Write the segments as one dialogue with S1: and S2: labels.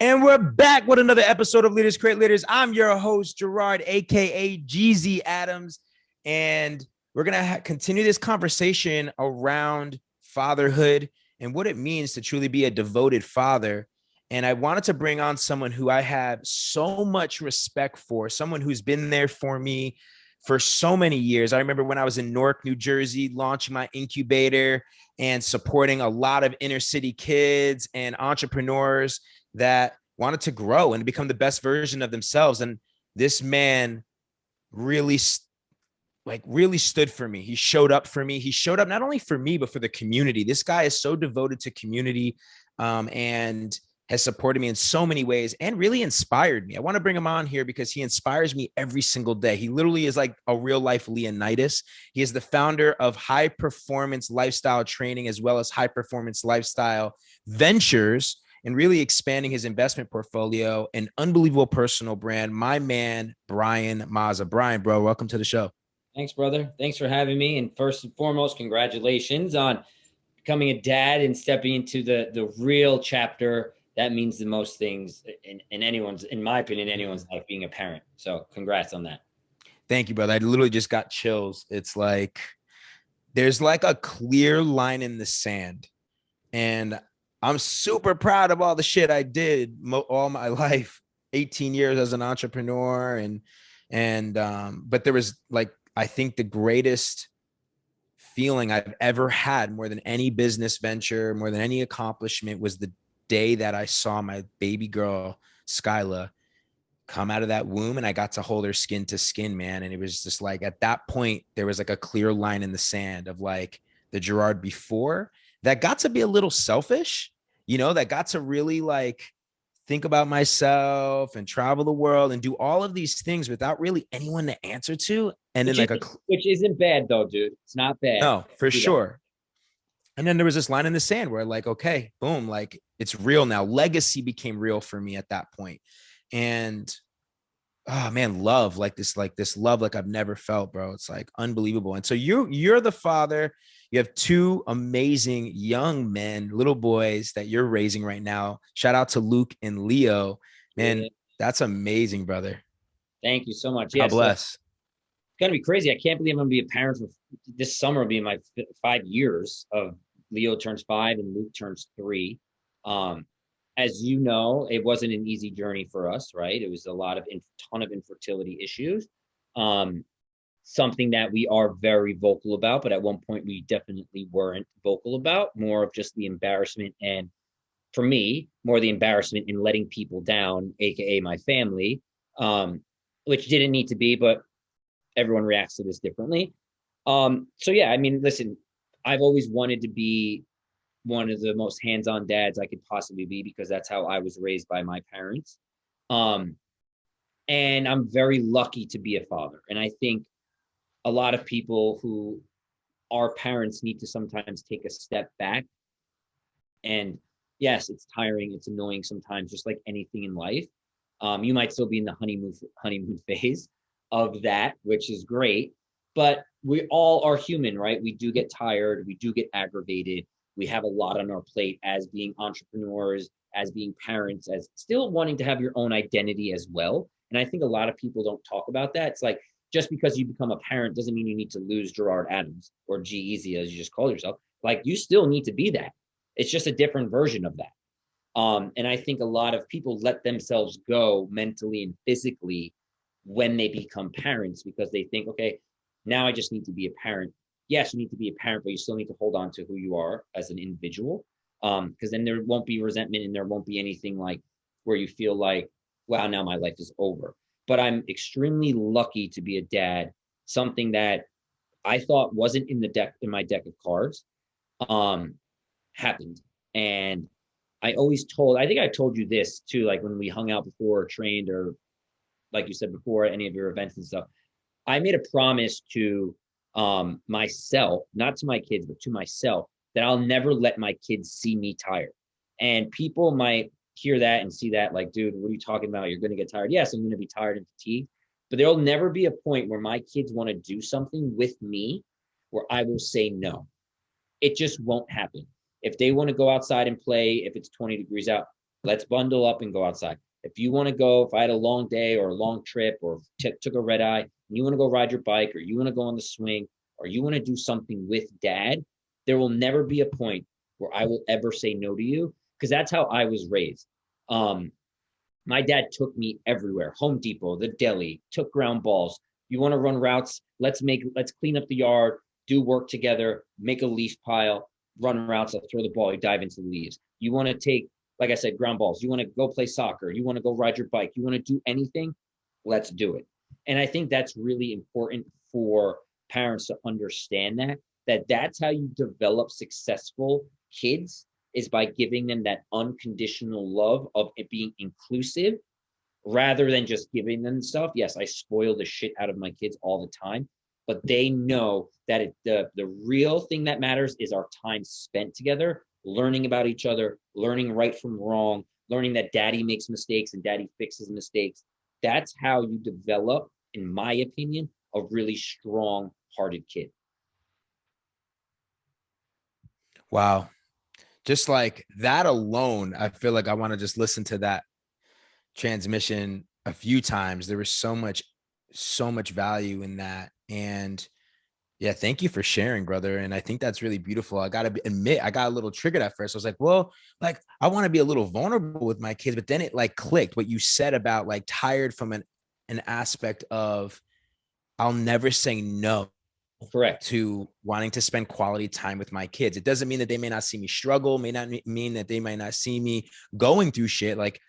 S1: And we're back with another episode of Leaders Create Leaders. I'm your host, Gerard, aka GZ Adams. And we're going to continue this conversation around fatherhood and what it means to truly be a devoted father. And I wanted to bring on someone who I have so much respect for, someone who's been there for me for so many years. I remember when I was in Newark, New Jersey, launching my incubator and supporting a lot of inner city kids and entrepreneurs that wanted to grow and become the best version of themselves. And this man really really stood for me. He showed up for me. He showed up not only for me, but for the community. This guy is so devoted to community and has supported me in so many ways and really inspired me. I want to bring him on here because he inspires me every single day. He literally is like a real life Leonidas. He is the founder of High Performance Lifestyle Training, as well as High Performance Lifestyle Ventures, and really expanding his investment portfolio, an unbelievable personal brand. My man, Brian Mazza. Brian, bro, welcome to the show.
S2: Thanks, brother. Thanks for having me. And first and foremost, congratulations on becoming a dad and stepping into the real chapter. That means the most things in anyone's, in my opinion, anyone's life, being a parent. So congrats on that.
S1: Thank you, brother. I literally just got chills. It's like there's like a clear line in the sand. And I'm super proud of all the shit I did all my life, 18 years as an entrepreneur. But there was like, I think the greatest feeling I've ever had, more than any business venture, more than any accomplishment, was the day that I saw my baby girl, Skyla, come out of that womb and I got to hold her skin to skin, man. And it was just like, at that point, there was like a clear line in the sand of like the Gerard before that got to be a little selfish, that got to really like think about myself and travel the world and do all of these things without really anyone to answer to. And then
S2: Which isn't bad though, dude. It's not bad.
S1: No, for sure. And then there was this line in the sand where like, okay, boom, like it's real now. Legacy became real for me at that point. And oh man, love like this love like I've never felt, bro. It's like unbelievable. And so you're the father. You have two amazing young men, little boys that you're raising right now. Shout out to Luke and Leo. Man,
S2: Yeah.
S1: that's amazing, brother.
S2: Thank you so much.
S1: God
S2: Yeah, so
S1: bless.
S2: it's gonna be crazy. I can't believe I'm gonna be a parent for this summer. Will be my 5 years of Leo turns 5 and Luke turns 3. Um, as you know, it wasn't an easy journey for us, right? It was a lot of ton of infertility issues. Um, Something that we are very vocal about, but at one point we definitely weren't vocal about. More of just the embarrassment, and for me, more the embarrassment in letting people down, aka my family, which didn't need to be, but everyone reacts to this differently. So yeah, I mean, listen, I've always wanted to be one of the most hands-on dads I could possibly be because that's how I was raised by my parents. Um, and I'm very lucky to be a father. And I think a lot of people who are parents need to sometimes take a step back. And yes, it's tiring, it's annoying sometimes, just like anything in life. You might still be in the honeymoon phase of that, which is great. But we all are human, right? We do get tired, we do get aggravated. We have a lot on our plate as being entrepreneurs, as being parents, as still wanting to have your own identity as well. And I think a lot of people don't talk about that. It's like just because you become a parent doesn't mean you need to lose Gerard Adams or G Easy, as you just call yourself. Like you still need to be that. It's just a different version of that. And I think a lot of people let themselves go mentally and physically when they become parents because they think, okay, now I just need to be a parent. Yes, you need to be a parent, but you still need to hold on to who you are as an individual. Because then there won't be resentment and there won't be anything like where you feel like, wow, now my life is over. But I'm extremely lucky to be a dad, something that I thought wasn't in my deck of cards, um, happened. And I think I told you this too, like when we hung out before or trained or like you said before, any of your events and stuff. I made a promise to myself, not to my kids, but to myself, that I'll never let my kids see me tired. And people might hear that and see that, like, dude, what are you talking about? You're going to get tired. Yes, I'm going to be tired and fatigued, but there'll never be a point where my kids want to do something with me where I will say no. It just won't happen. If they want to go outside and play, if it's 20 degrees out, let's bundle up and go outside. If you want to go, if I had a long day or a long trip or took a red eye, and you want to go ride your bike or you want to go on the swing or you want to do something with dad, there will never be a point where I will ever say no to you, because that's how I was raised. My dad took me everywhere. Home Depot, the deli, took ground balls. You want to run routes? Let's clean up the yard, do work together, make a leaf pile, run routes, I'll throw the ball, you dive into the leaves. You want to take, like I said, ground balls. You want to go play soccer. You want to go ride your bike. You want to do anything, let's do it. And I think that's really important for parents to understand that that's how you develop successful kids, is by giving them that unconditional love of it being inclusive rather than just giving them stuff. Yes, I spoil the shit out of my kids all the time, but they know that the real thing that matters is our time spent together, learning about each other, learning right from wrong, learning that daddy makes mistakes and daddy fixes mistakes. That's how you develop, in my opinion, a really strong-hearted kid.
S1: Wow. Just like that alone, I feel like I want to just listen to that transmission a few times. There was so much value in that. And yeah, thank you for sharing, brother. And I think that's really beautiful. I gotta admit, I got a little triggered at first. I was like, well, like I want to be a little vulnerable with my kids, but then it like clicked what you said about like tired from an aspect of I'll never say no
S2: Correct.
S1: to wanting to spend quality time with my kids. It doesn't mean that they may not see me struggle, may not mean that they might not see me going through shit. Like,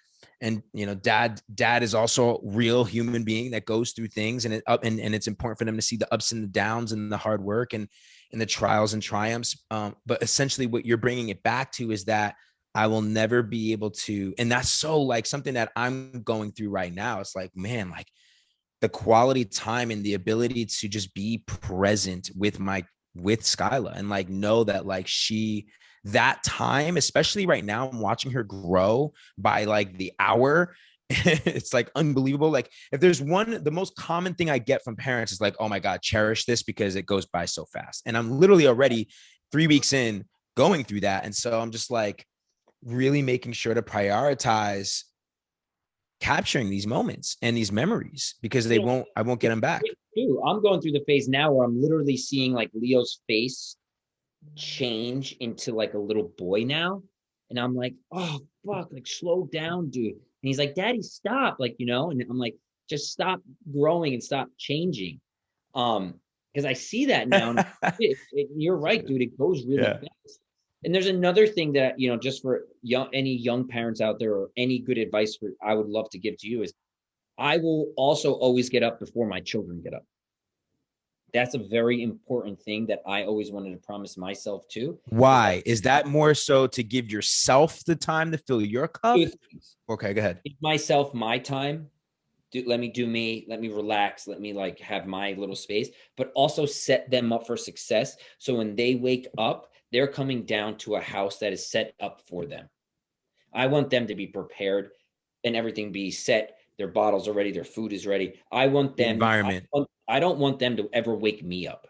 S1: and you know, dad is also a real human being that goes through things, and and it's important for them to see the ups and the downs and the hard work and the trials and triumphs. But essentially what you're bringing it back to is that I will never be able to, and that's so like something that I'm going through right now. It's like, man, like the quality time and the ability to just be present with Skyla and like know that like that time, especially right now, I'm watching her grow by like the hour. It's like unbelievable. Like if there's the most common thing I get from parents is like, oh my God, cherish this because it goes by so fast. And I'm literally already 3 weeks in going through that. And so I'm just like really making sure to prioritize capturing these moments and these memories because I won't get them back.
S2: I'm going through the phase now where I'm literally seeing like Leo's face change into like a little boy now. And I'm like, oh, fuck, like slow down, dude. And he's like, Daddy, stop. Like, and I'm like, just stop growing and stop changing. Because I see that now. And you're right, dude. It goes really fast. And there's another thing that, just for any young parents out there or any good advice I would love to give to you is I will also always get up before my children get up. That's a very important thing that I always wanted to promise myself too.
S1: Why? Is that more so to give yourself the time to fill your cup? Okay, go ahead.
S2: Give myself my time. Let me do me. Let me relax. Let me like have my little space, but also set them up for success. So when they wake up, they're coming down to a house that is set up for them. I want them to be prepared and everything be set. Their bottles are ready. Their food is ready. I want them.
S1: Environment.
S2: I don't want them to ever wake me up.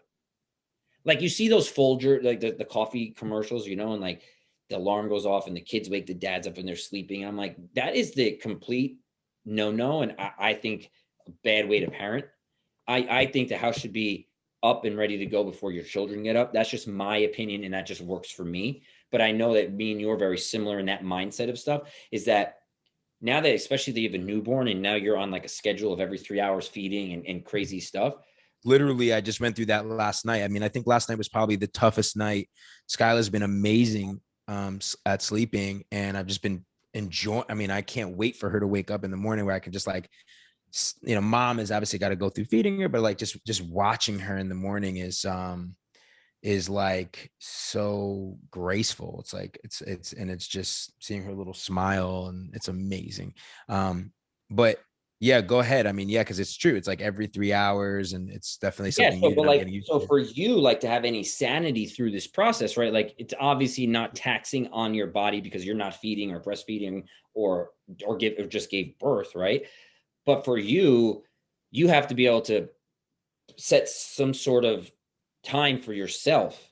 S2: Like you see those Folger, like the coffee commercials, and like the alarm goes off and the kids wake the dads up and they're sleeping. I'm like, that is the complete no. And I think a bad way to parent. I think the house should be up and ready to go before your children get up. That's just my opinion. And that just works for me. But I know that me and you are very similar in that mindset of stuff, is that now that, especially that you have a newborn and now you're on like a schedule of every 3 hours feeding and crazy stuff.
S1: Literally, I just went through that last night. I mean, I think last night was probably the toughest night. Skyla's been amazing at sleeping, and I've just been enjoying. I mean, I can't wait for her to wake up in the morning where I can just like, mom has obviously got to go through feeding her, but like just watching her in the morning is like so graceful. It's like it's just seeing her little smile, and it's amazing. But yeah, go ahead. I mean, yeah, because it's true. It's like every 3 hours, and it's definitely something
S2: so for you, like to have any sanity through this process, right? Like it's obviously not taxing on your body because you're not feeding or breastfeeding or just gave birth, right? But for you, you have to be able to set some sort of time for yourself.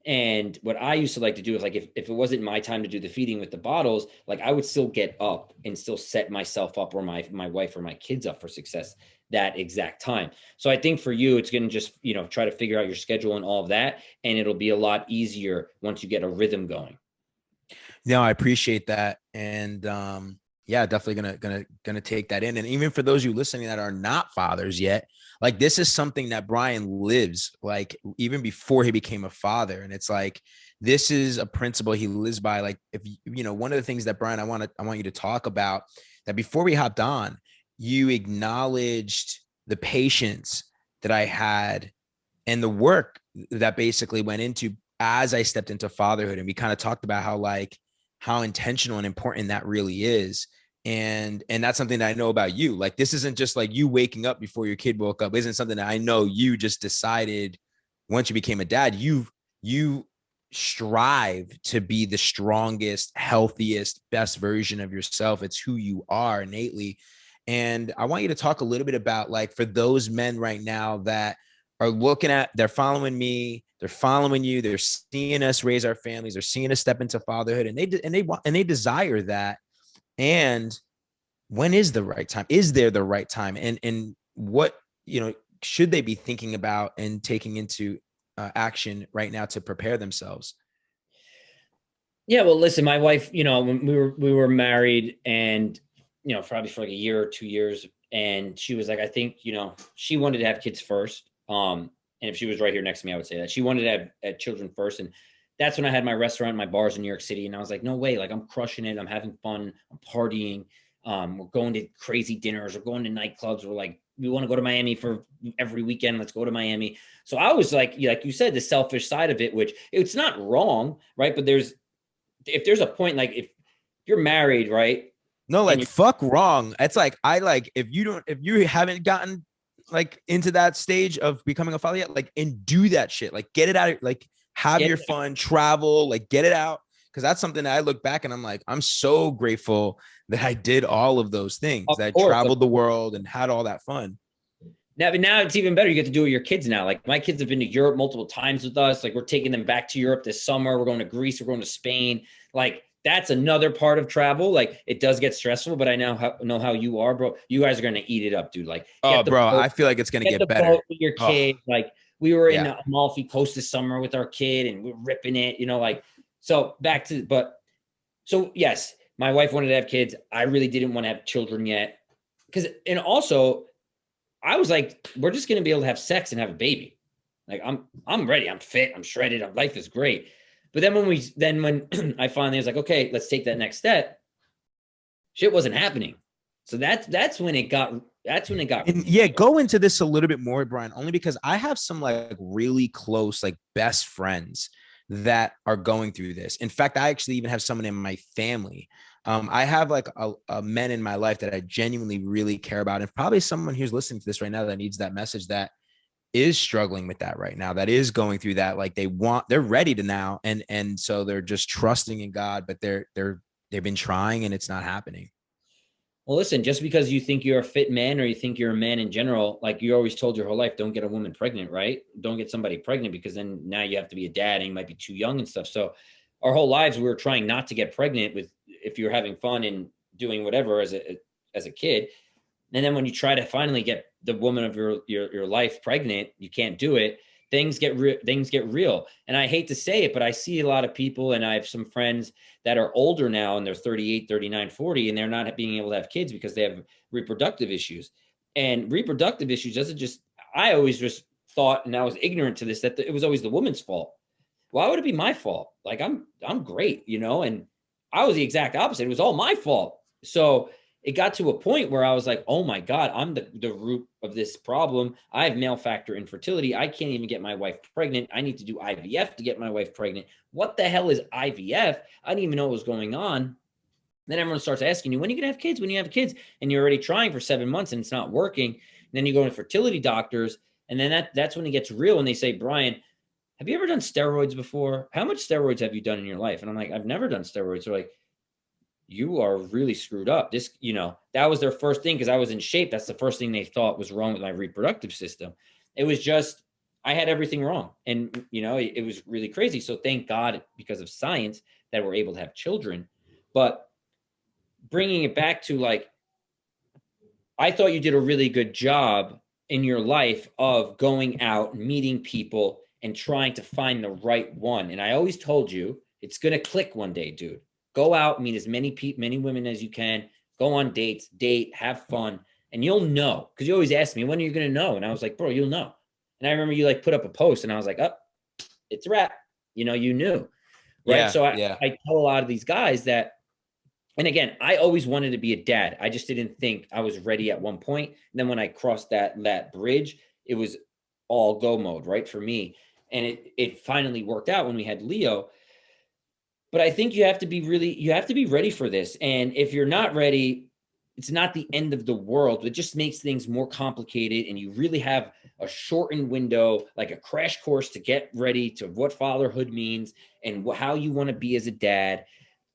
S2: And what I used to like to do is like, if it wasn't my time to do the feeding with the bottles, like I would still get up and still set myself up or my wife or my kids up for success that exact time. So I think for you, it's going to just, try to figure out your schedule and all of that. And it'll be a lot easier once you get a rhythm going.
S1: No, I appreciate that. And yeah, definitely gonna take that in. And even for those of you listening that are not fathers yet, like this is something that Brian lives like even before he became a father. And it's like this is a principle he lives by. Like if one of the things that Brian, I want you to talk about that before we hopped on, you acknowledged the patience that I had and the work that basically went into as I stepped into fatherhood. And we kind of talked about how intentional and important that really is. And that's something that I know about you. Like, this isn't just like you waking up before your kid woke up. Isn't something that I know you just decided once you became a dad, you strive to be the strongest, healthiest, best version of yourself. It's who you are innately. And I want you to talk a little bit about, like, for those men right now that are they're following me, they're following you, they're seeing us raise our families, they're seeing us step into fatherhood, and they desire that. And when is the right time? Is there the right time? And what should they be thinking about and taking into action right now to prepare themselves?
S2: Yeah, well, listen, my wife, when we were married, and probably for like a year or 2 years, and she was like, I think, she wanted to have kids first. And if she was right here next to me, I would say that she wanted to have children first. And that's when I had my restaurant, my bars in New York City, and I was like, no way, like I'm crushing it, I'm having fun, I'm partying, we're going to crazy dinners, we're going to nightclubs, we're like, we want to go to Miami for every weekend, let's go to Miami. So I was like you said, the selfish side of it, which it's not wrong, right? But if there's a point, like if you're married, right?
S1: No,
S2: And
S1: like fuck wrong. It's like if you haven't gotten like into that stage of becoming a father yet, like, and do that shit, like get it out, like have your fun, travel, like get it out. Cause that's something that I look back and I'm like, I'm so grateful that I did all of those things, that I traveled the world and had all that fun.
S2: Now it's even better. You get to do it with your kids now. Like my kids have been to Europe multiple times with us. Like we're taking them back to Europe this summer. We're going to Greece. We're going to Spain. Like that's another part of travel. Like it does get stressful, but I now know how you are, bro. You guys are going to eat it up, dude. Like,
S1: oh, bro, I feel like it's going to get better.
S2: With your kid. Like we were in Amalfi Coast this summer with our kid and we're ripping it, like, so so yes, my wife wanted to have kids. I really didn't want to have children yet. And also I was like, we're just going to be able to have sex and have a baby. Like I'm ready. I'm fit. I'm shredded. Life is great. But then when I finally was like, okay, let's take that next step, shit wasn't happening. So that's when it got.
S1: And yeah, go into this a little bit more, Brian, only because I have some like really close, like best friends that are going through this. In fact, I actually even have someone in my family. I have like a men in my life that I genuinely really care about. And probably someone who's listening to this right now that needs that message, that is struggling with that right now, that is going through that. Like they're ready to now. And so they're just trusting in God, but they've been trying and it's not happening.
S2: Well, listen, just because you think you're a fit man or you think you're a man in general, like you always told your whole life, don't get a woman pregnant, right? Don't get somebody pregnant, because then now you have to be a dad and you might be too young and stuff. So our whole lives, we were trying not to get pregnant if you're having fun and doing whatever as a kid. And then when you try to finally get the woman of your life pregnant, you can't do it. Things get real. And I hate to say it, but I see a lot of people, and I have some friends that are older now and they're 38, 39, 40, and they're not being able to have kids because they have reproductive issues. And reproductive issues doesn't just, I always just thought, and I was ignorant to this, that it was always the woman's fault. Why would it be my fault? Like I'm great, and I was the exact opposite. It was all my fault. So it got to a point where I was like, oh my God, I'm the root of this problem. I have male factor infertility. I can't even get my wife pregnant. I need to do IVF to get my wife pregnant. What the hell is IVF? I didn't even know what was going on. Then everyone starts asking you, when are you going to have kids? When you have kids? And you're already trying for 7 months and it's not working. And then you go to fertility doctors. And then that's when it gets real. And they say, Brian, have you ever done steroids before? How much steroids have you done in your life? And I'm like, I've never done steroids. They're like, you are really screwed up. This, that was their first thing, because I was in shape. That's the first thing they thought was wrong with my reproductive system. It was just I had everything wrong. And, you know, it was really crazy. So thank God, because of science, that we're able to have children. But bringing it back to like, I thought you did a really good job in your life of going out, meeting people, and trying to find the right one. And I always told you it's going to click one day, dude. Go out, meet as many women as you can, go on dates, date, have fun, and you'll know. Because you always ask me, when are you going to know? And I was like, bro, you'll know. And I remember you like put up a post, and I was like, oh, it's a wrap. You know, you knew, right?
S1: Yeah,
S2: So
S1: yeah.
S2: I tell a lot of these guys that, and again, I always wanted to be a dad. I just didn't think I was ready at one point. And then when I crossed that bridge, it was all go mode, right, for me. And it finally worked out when we had Leo. But I think you have to be ready for this. And if you're not ready, it's not the end of the world. It just makes things more complicated, and you really have a shortened window, like a crash course to get ready to what fatherhood means and how you want to be as a dad.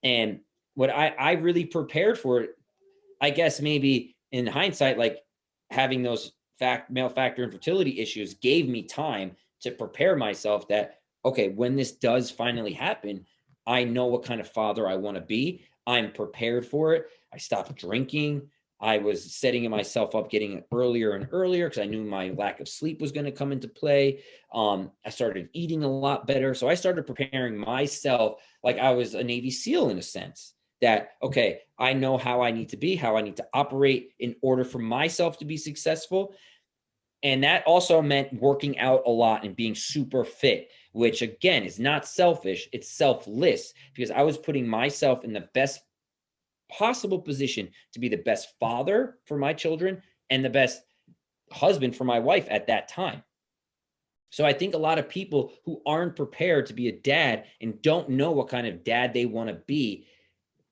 S2: And what I really prepared for it, I guess maybe in hindsight, like having those male factor infertility issues gave me time to prepare myself that, okay, when this does finally happen, I know what kind of father I want to be. I'm prepared for it. I stopped drinking. I was setting myself up, getting earlier and earlier because I knew my lack of sleep was going to come into play. I started eating a lot better. So I started preparing myself like I was a Navy SEAL in a sense that, okay, I know how I need to be, how I need to operate in order for myself to be successful. And that also meant working out a lot and being super fit, which again is not selfish, it's selfless because I was putting myself in the best possible position to be the best father for my children and the best husband for my wife at that time. So I think a lot of people who aren't prepared to be a dad and don't know what kind of dad they want to be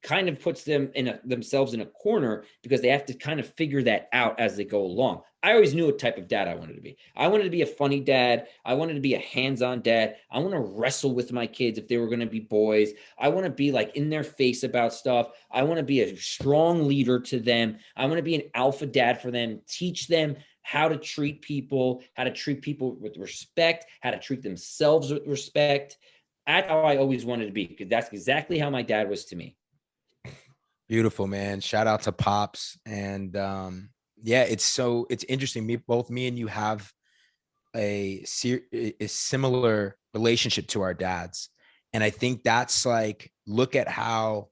S2: kind of puts them themselves in a corner because they have to kind of figure that out as they go along. I always knew what type of dad I wanted to be. I wanted to be a funny dad. I wanted to be a hands-on dad. I want to wrestle with my kids if they were going to be boys. I want to be like in their face about stuff. I want to be a strong leader to them. I want to be an alpha dad for them, teach them how to treat people with respect, how to treat themselves with respect. That's how I always wanted to be because that's exactly how my dad was to me.
S1: Beautiful, man. Shout out to Pops. And yeah, it's interesting. Me and you have a similar relationship to our dads. And I think that's like, look at how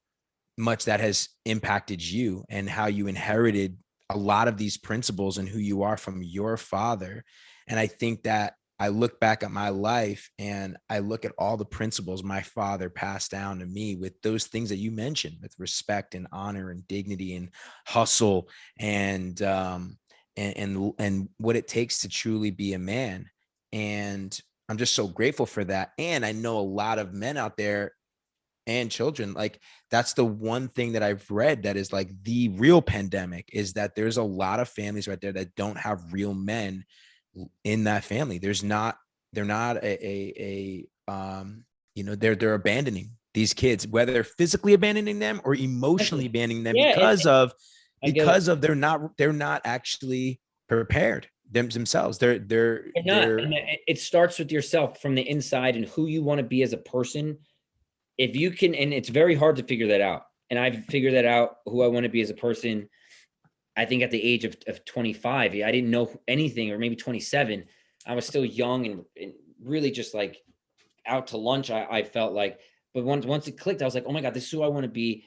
S1: much that has impacted you and how you inherited a lot of these principles and who you are from your father. And I think that I look back at my life and I look at all the principles my father passed down to me with those things that you mentioned, with respect and honor and dignity and hustle and what it takes to truly be a man. And I'm just so grateful for that. And I know a lot of men out there and children, like that's the one thing that I've read that is like the real pandemic, is that there's a lot of families right there that don't have real men in that family. They're not they're abandoning these kids, whether they're physically abandoning them or emotionally abandoning them
S2: Yeah,
S1: because of they're not actually prepared themselves.
S2: They're not. And it starts with yourself from the inside and who you want to be as a person. If you can, and it's very hard to figure that out. And I've figured that out who I want to be as a person. I think at the age of 25, I didn't know anything, or maybe 27. I was still young and really just like out to lunch. I felt like, but once it clicked, I was like, oh my God, this is who I want to be.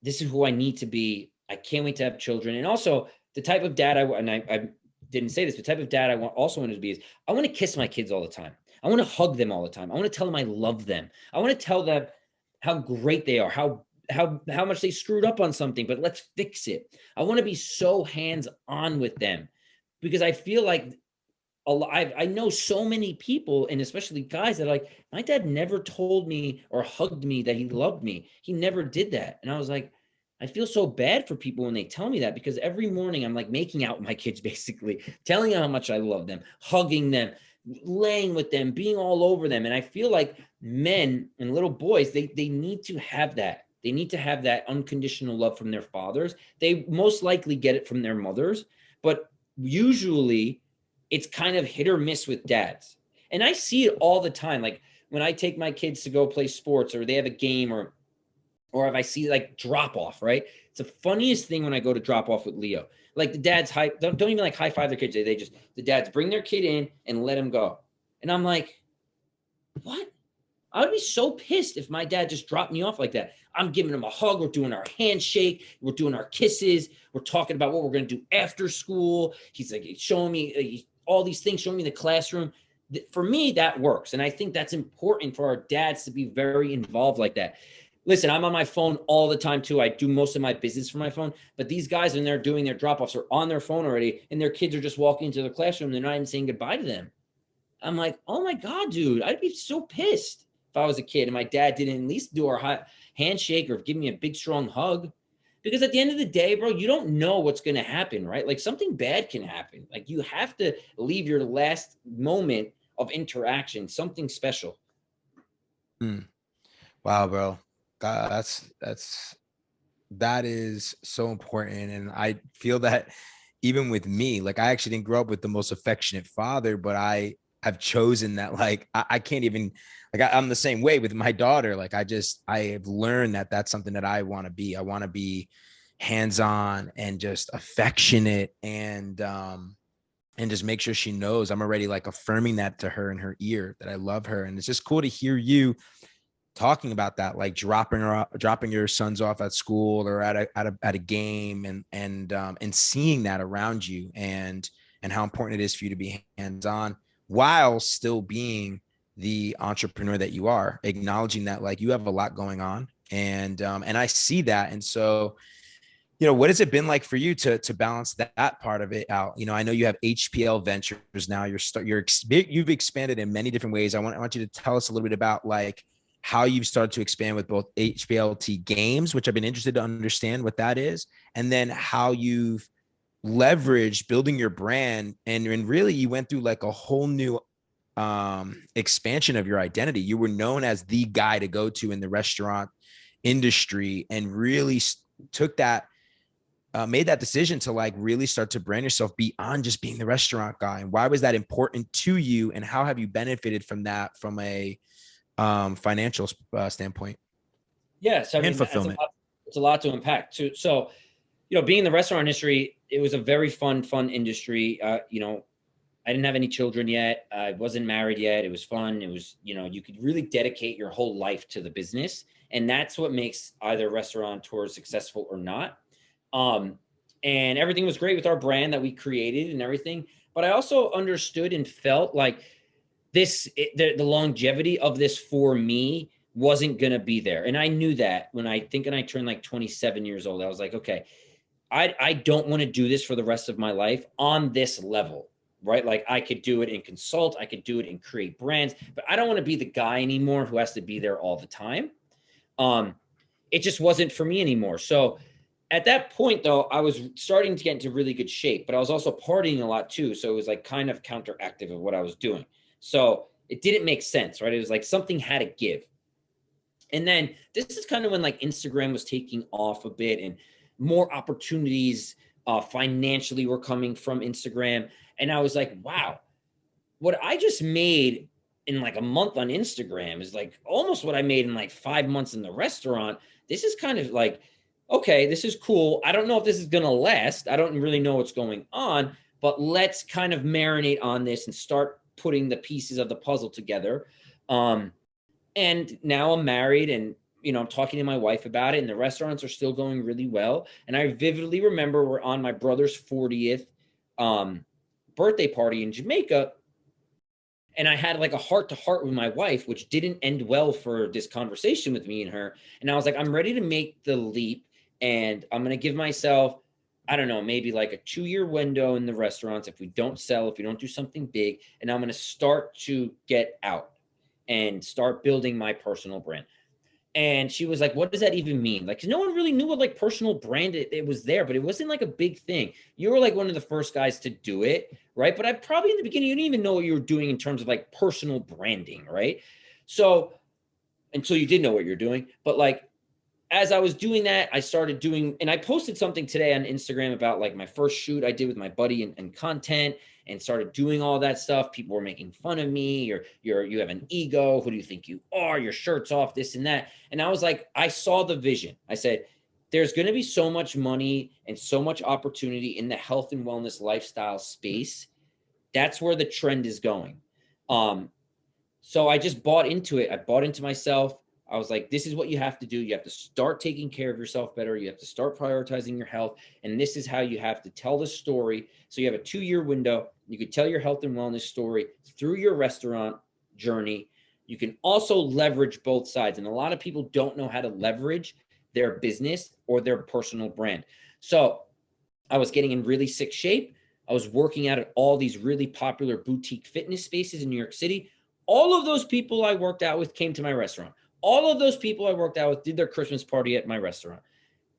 S2: This is who I need to be. I can't wait to have children. And also the type of dad I didn't say this, but the type of dad I also wanted to be is I want to kiss my kids all the time. I want to hug them all the time. I want to tell them I love them. I want to tell them how great they are, how much they screwed up on something, but let's fix it. I want to be so hands-on with them because I feel like I know so many people, and especially guys, that are like, my dad never told me or hugged me that he loved me. He never did that. And I was like, I feel so bad for people when they tell me that, because every morning I'm like making out with my kids, basically telling them how much I love them, hugging them, laying with them, being all over them. And I feel like men and little boys, they need to have that. They need to have that unconditional love from their fathers. They most likely get it from their mothers, but usually it's kind of hit or miss with dads. And I see it all the time. Like when I take my kids to go play sports or they have a game or if I see like drop off, right? It's the funniest thing when I go to drop off with Leo. Like the dads don't even like high five their kids. They just, the dads bring their kid in and let him go. And I'm like, what? I would be so pissed if my dad just dropped me off like that. I'm giving him a hug. We're doing our handshake. We're doing our kisses. We're talking about what we're going to do after school. He's like showing me all these things, showing me the classroom. For me, that works. And I think that's important for our dads to be very involved like that. Listen, I'm on my phone all the time too. I do most of my business from my phone, but these guys, when they're doing their drop-offs, are on their phone already, and their kids are just walking into the classroom. They're not even saying goodbye to them. I'm like, oh my God, dude, I'd be so pissed if I was a kid and my dad didn't at least do our handshake or give me a big, strong hug. Because at the end of the day, bro, you don't know what's going to happen, right? Like something bad can happen. Like you have to leave your last moment of interaction, something special.
S1: Wow, bro. That is so important. And I feel that even with me, like I actually didn't grow up with the most affectionate father, but I have chosen that, like, I can't even, like, I'm the same way with my daughter. Like, I have learned that that's something that I want to be. I want to be hands-on and just affectionate and just make sure she knows I'm already like affirming that to her in her ear that I love her. And it's just cool to hear you talking about that, like dropping your sons off at school or at a game and seeing that around you and how important it is for you to be hands-on while still being the entrepreneur that you are, acknowledging that like you have a lot going on. And I see that. And so, what has it been like for you to balance that part of it out? I know you have HPL Ventures now. You've expanded in many different ways. I want you to tell us a little bit about like how you've started to expand with both HPLT games, which I've been interested to understand what that is, and then how you've leveraged building your brand. And really you went through like a whole new expansion of your identity. You were known as the guy to go to in the restaurant industry and really took that, made that decision to like really start to brand yourself beyond just being the restaurant guy. And why was that important to you? And how have you benefited from that from a financial standpoint?
S2: Yeah. So I
S1: And
S2: mean,
S1: fulfillment.
S2: it's a lot to unpack too. So, being in the restaurant industry, it was a very fun industry. I didn't have any children yet. I wasn't married yet. It was fun. It was, you could really dedicate your whole life to the business. And that's what makes either restaurateur successful or not. And everything was great with our brand that we created and everything. But I also understood and felt like the longevity of this for me wasn't going to be there. And I knew that when I turned like 27 years old, I was like, okay, I don't want to do this for the rest of my life on this level, right? Like I could do it and consult, I could do it and create brands, but I don't want to be the guy anymore who has to be there all the time. It just wasn't for me anymore. So at that point though, I was starting to get into really good shape, but I was also partying a lot too. So it was like kind of counteractive of what I was doing. So it didn't make sense, right? It was like something had to give. And then this is kind of when like Instagram was taking off a bit and more opportunities financially were coming from Instagram. And I was like, wow, what I just made in like a month on Instagram is like almost what I made in like 5 months in the restaurant. This is kind of like, okay, this is cool. I don't know if this is going to last. I don't really know what's going on, but let's kind of marinate on this and start putting the pieces of the puzzle together. And now I'm married and, I'm talking to my wife about it and the restaurants are still going really well. And I vividly remember we're on my brother's 40th birthday party in Jamaica. And I had like a heart to heart with my wife, which didn't end well for this conversation with me and her. And I was like, I'm ready to make the leap and I'm going to give myself, I don't know, maybe like a 2-year window in the restaurants. If we don't sell, if we don't do something big, and I'm going to start to get out and start building my personal brand. And she was like, what does that even mean? Like, no one really knew what like personal brand it was there, but it wasn't like a big thing. You were like one of the first guys to do it, right? But I probably in the beginning, you didn't even know what you were doing in terms of like personal branding, right? So until you did know what you're doing. But like as I was doing that, I started doing, and I posted something today on Instagram about like my first shoot I did with my buddy and content, and started doing all that stuff. People were making fun of me. You have an ego. Who do you think you are? Your shirt's off, this and that. And I was like, I saw the vision. I said, there's going to be so much money and so much opportunity in the health and wellness lifestyle space. That's where the trend is going. So I just bought into it. I bought into myself. I was like, this is what you have to do. You have to start taking care of yourself better. You have to start prioritizing your health. And this is how you have to tell the story. So you have a 2-year window. You could tell your health and wellness story through your restaurant journey. You can also leverage both sides. And a lot of people don't know how to leverage their business or their personal brand. So I was getting in really sick shape. I was working out at all these really popular boutique fitness spaces in New York City. All of those people I worked out with came to my restaurant. All of those people I worked out with did their Christmas party at my restaurant.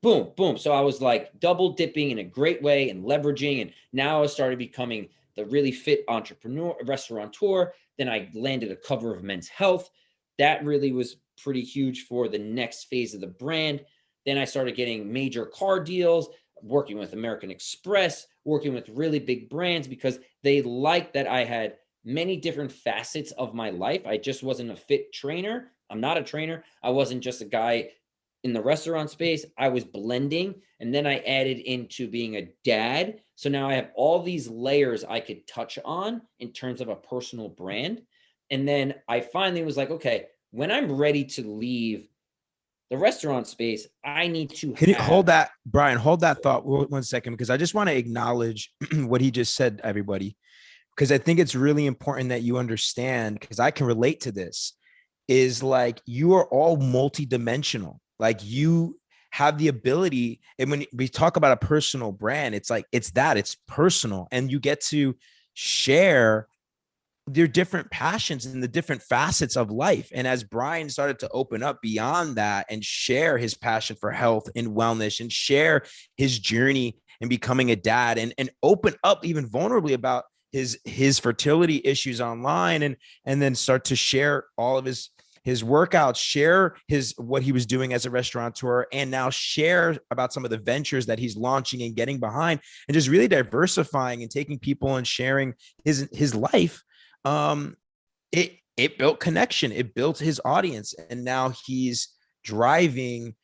S2: Boom, boom. So I was like double dipping in a great way and leveraging. And now I started becoming the really fit entrepreneur, restaurateur. Then I landed a cover of Men's Health. That really was pretty huge for the next phase of the brand. Then I started getting major car deals, working with American Express, working with really big brands because they liked that I had many different facets of my life. I just wasn't a fit trainer. I'm not a trainer. I wasn't just a guy in the restaurant space. I was blending. And then I added into being a dad. So now I have all these layers I could touch on in terms of a personal brand. And then I finally was like, okay, when I'm ready to leave the restaurant space, I need to
S1: Can you hold that, Brian? Hold that thought 1 second, because I just want to acknowledge what he just said, everybody, because I think it's really important that you understand, because I can relate to this, is like you are all multidimensional. Like you have the ability, and when we talk about a personal brand, it's like it's personal, and you get to share their different passions and the different facets of life. And as Brian started to open up beyond that and share his passion for health and wellness and share his journey in becoming a dad, and open up even vulnerably about his fertility issues online, and then start to share all of his workouts, share what he was doing as a restaurateur, and now share about some of the ventures that he's launching and getting behind, and just really diversifying and taking people and sharing his life. It built connection, it built his audience, and now he's driving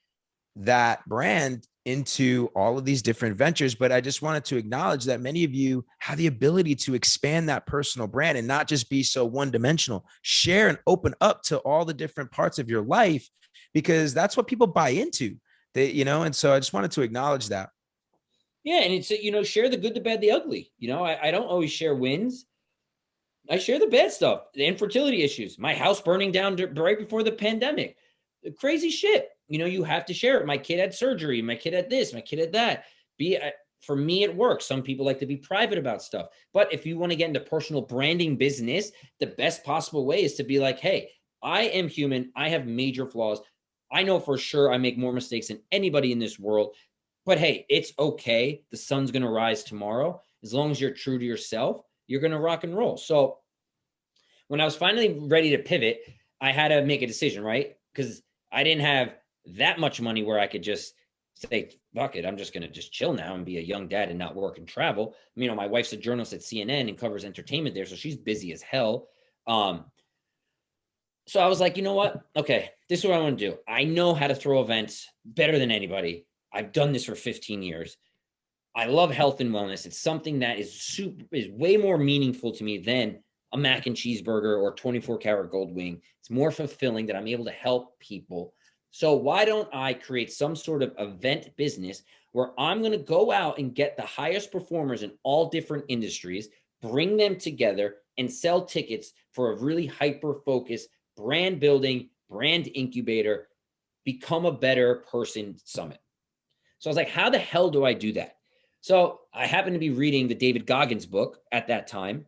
S1: that brand into all of these different ventures. But I just wanted to acknowledge that many of you have the ability to expand that personal brand and not just be so one-dimensional. Share and open up to all the different parts of your life, because that's what people buy into. And so I just wanted to acknowledge that.
S2: Yeah, and it's, share the good, the bad, the ugly. I don't always share wins. I share the bad stuff, the infertility issues, my house burning down right before the pandemic, crazy shit. You have to share it. My kid had surgery. My kid had this. My kid had that. For me, it works. Some people like to be private about stuff. But if you want to get into personal branding business, the best possible way is to be like, hey, I am human. I have major flaws. I know for sure I make more mistakes than anybody in this world. But hey, it's okay. The sun's going to rise tomorrow. As long as you're true to yourself, you're going to rock and roll. So when I was finally ready to pivot, I had to make a decision, right? Because I didn't have that much money where I could just say, fuck it, I'm just going to just chill now and be a young dad and not work and travel. My wife's a journalist at CNN and covers entertainment there, so she's busy as hell. So I was like, you know what? Okay, this is what I want to do. I know how to throw events better than anybody. I've done this for 15 years. I love health and wellness. It's something that is way more meaningful to me than a mac and cheeseburger or 24-karat gold wing. It's more fulfilling that I'm able to help people. So why don't I create some sort of event business where I'm going to go out and get the highest performers in all different industries, bring them together, and sell tickets for a really hyper-focused brand building, brand incubator, become a better person summit. So I was like, how the hell do I do that? So I happened to be reading the David Goggins book at that time.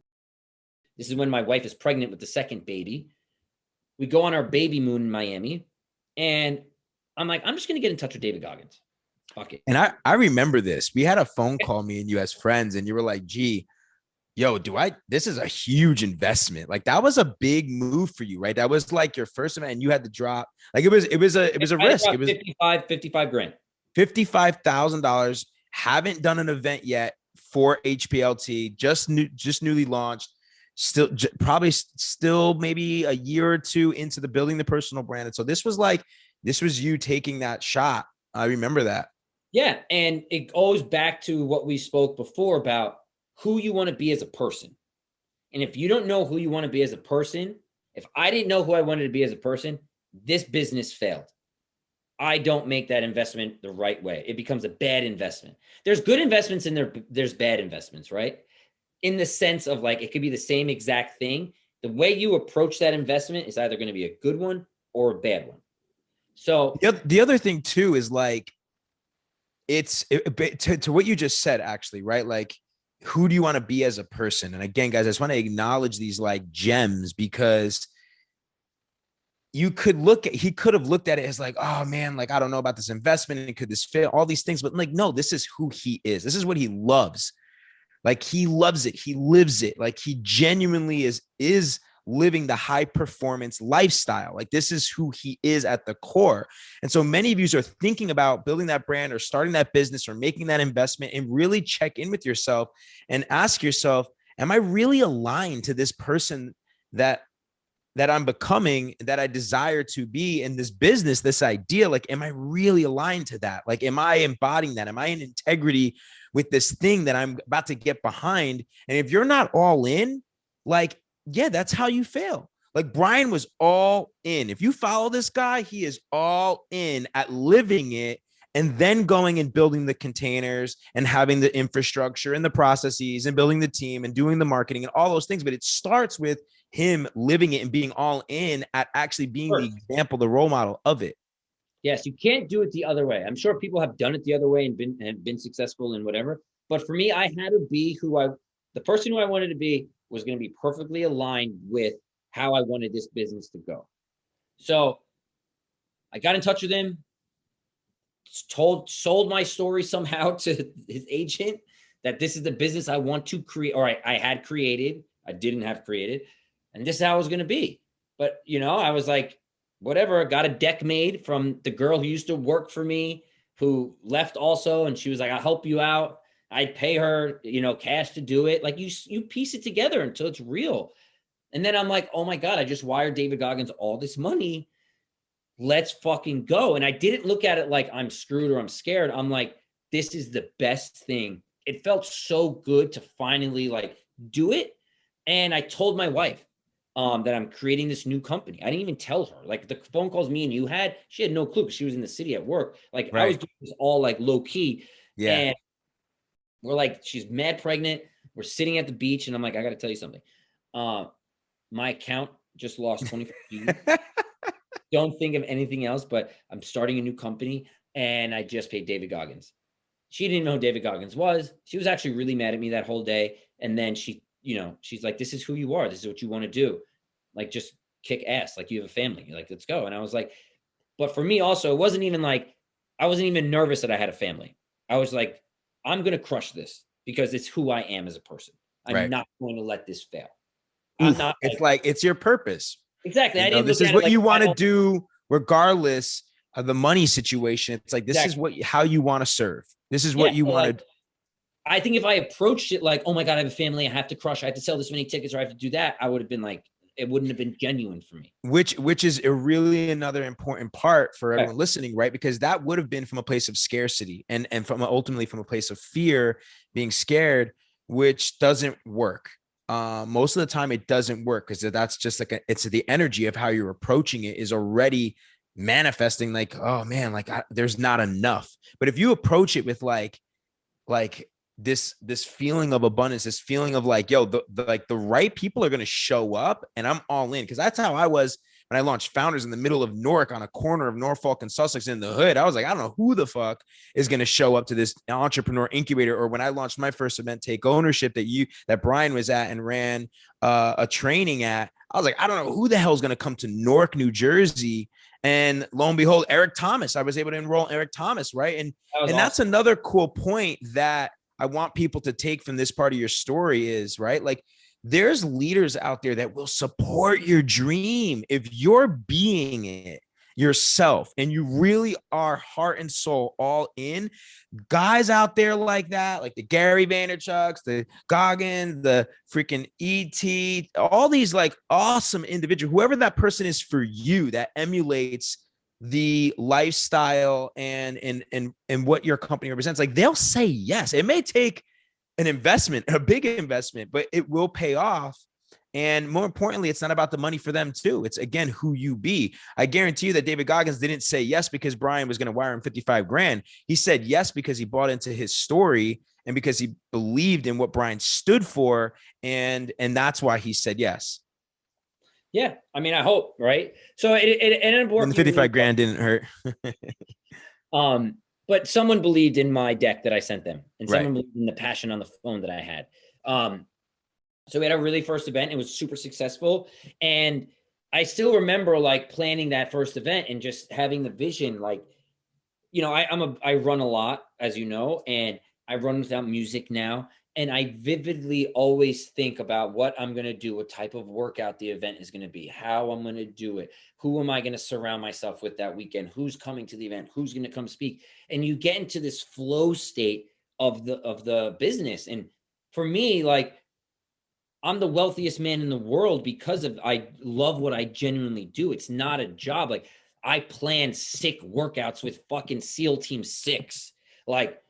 S2: This is when my wife is pregnant with the second baby. We go on our baby moon in Miami, and I'm like, I'm just going to get in touch with David Goggins. Fuck it.
S1: And I remember this. We had a phone call, me and you as friends, and you were like, gee, Yo, this is a huge investment. Like that was a big move for you, right? That was like your first event and you had to drop, like it was a
S2: I
S1: risk. It
S2: dropped
S1: was
S2: 55 grand.
S1: $55,000. Haven't done an event yet for HPLT, just newly launched. Still, probably still maybe a year or two into the building the personal brand. And so this was you taking that shot. I remember that.
S2: Yeah. And it goes back to what we spoke before about who you want to be as a person. And if you don't know who you want to be as a person, if I didn't know who I wanted to be as a person, this business failed. I don't make that investment the right way. It becomes a bad investment. There's good investments in there. There's bad investments, right? In the sense of like, it could be the same exact thing. The way you approach that investment is either going to be a good one or a bad one. So
S1: The other thing too is like, to what you just said, actually, right? Like, who do you want to be as a person? And again, guys, I just want to acknowledge these like gems because he could have looked at it as like, oh man, like I don't know about this investment and could this fail, all these things, but like, no, this is who he is. This is what he loves. Like he loves it. He lives it. Like he genuinely is living the high performance lifestyle. Like this is who he is at the core. And so many of you are thinking about building that brand or starting that business or making that investment, and really check in with yourself and ask yourself, am I really aligned to this person that I'm becoming, that I desire to be in this business, this idea? Like, am I really aligned to that? Like, am I embodying that? Am I in integrity with this thing that I'm about to get behind? And if you're not all in, like, yeah, that's how you fail. Like Brian was all in. If you follow this guy, he is all in at living it and then going and building the containers and having the infrastructure and the processes and building the team and doing the marketing and all those things. But it starts with him living it and being all in at actually being the example, the role model of it.
S2: yes, you can't do it the other way. I'm sure people have done it the other way and been successful and whatever. But for me, I had to be the person who I wanted to be was going to be perfectly aligned with how I wanted this business to go. So I got in touch with him, sold my story somehow to his agent that this is the business I want to create, or I had created. I didn't have created, and this is how it was going to be. But I was like, whatever. Got a deck made from the girl who used to work for me, who left also, and she was like, "I'll help you out. I'd pay her, cash to do it." Like you piece it together until it's real. And then I'm like, oh my God, I just wired David Goggins all this money. Let's fucking go. And I didn't look at it like I'm screwed or I'm scared. I'm like, this is the best thing. It felt so good to finally like do it. And I told my wife that I'm creating this new company. I didn't even tell her. Like the phone calls me and you had, she had no clue because she was in the city at work. Like right. I was doing this all like low key. Yeah. And we're like, she's mad pregnant. We're sitting at the beach and I'm like, I got to tell you something. My account just lost 25 Don't think of anything else, but I'm starting a new company and I just paid David Goggins. She didn't know who David Goggins was. She was actually really mad at me that whole day. And then she's like, this is who you are. This is what you want to do. Like, just kick ass. Like, you have a family. You're like, let's go. And I was like, but for me also, it wasn't even like, I wasn't even nervous that I had a family. I was like, I'm going to crush this because it's who I am as a person. I'm not going to let this fail.
S1: I'm not. It's like it's your purpose.
S2: Exactly. I didn't.
S1: This is what you want to do, regardless of the money situation. It's like this is how you want to serve. This is what you want to.
S2: I think if I approached it like, oh my God, I have a family, I have to crush, I have to sell this many tickets, or I have to do that, I would have been like, it wouldn't have been genuine for me.
S1: Which is a really another important part for everyone listening, right? Because that would have been from a place of scarcity and ultimately from a place of fear, being scared, which doesn't work. Most of the time it doesn't work because that's just like it's the energy of how you're approaching it is already manifesting like, oh man, like there's not enough. But if you approach it with like this feeling of abundance, this feeling of like, yo, the right people are going to show up and I'm all in. Cause that's how I was when I launched Founders in the middle of Newark on a corner of Norfolk and Sussex in the hood. I was like, I don't know who the fuck is going to show up to this entrepreneur incubator. Or when I launched my first event, Take Ownership, that Brian was at and ran a training at, I was like, I don't know who the hell is going to come to Newark, New Jersey. And lo and behold, Eric Thomas, I was able to enroll Eric Thomas. Right. And that's another cool point that I want people to take from this part of your story is, right? Like, there's leaders out there that will support your dream if you're being it yourself and you really are heart and soul all in. Guys out there like that, like the Gary Vaynerchuks, the Goggins, the freaking ET, all these like awesome individuals, whoever that person is for you that emulates the lifestyle and what your company represents, like they'll say yes. It may take an investment, a big investment, but it will pay off. And more importantly, it's not about the money for them too. It's again, who you be. I guarantee you that David Goggins didn't say yes because Brian was going to wire him 55 grand. He said yes because he bought into his story and because he believed in what Brian stood for. And that's why he said yes.
S2: Yeah. I mean, I hope, right? So it ended up working.
S1: And the 55 grand didn't hurt.
S2: But someone believed in my deck that I sent them, and someone
S1: Right.
S2: believed in the passion on the phone that I had. So we had a really first event. It was super successful. And I still remember like planning that first event and just having the vision, like, you know, I run a lot, as you know, and I run without music now. And I vividly always think about what I'm going to do, what type of workout the event is going to be, how I'm going to do it, who am I going to surround myself with that weekend, who's coming to the event, who's going to come speak. And you get into this flow state of the business. And for me, like, I'm the wealthiest man in the world because of I love what I genuinely do. It's not a job. Like, I plan sick workouts with fucking SEAL Team 6. Like,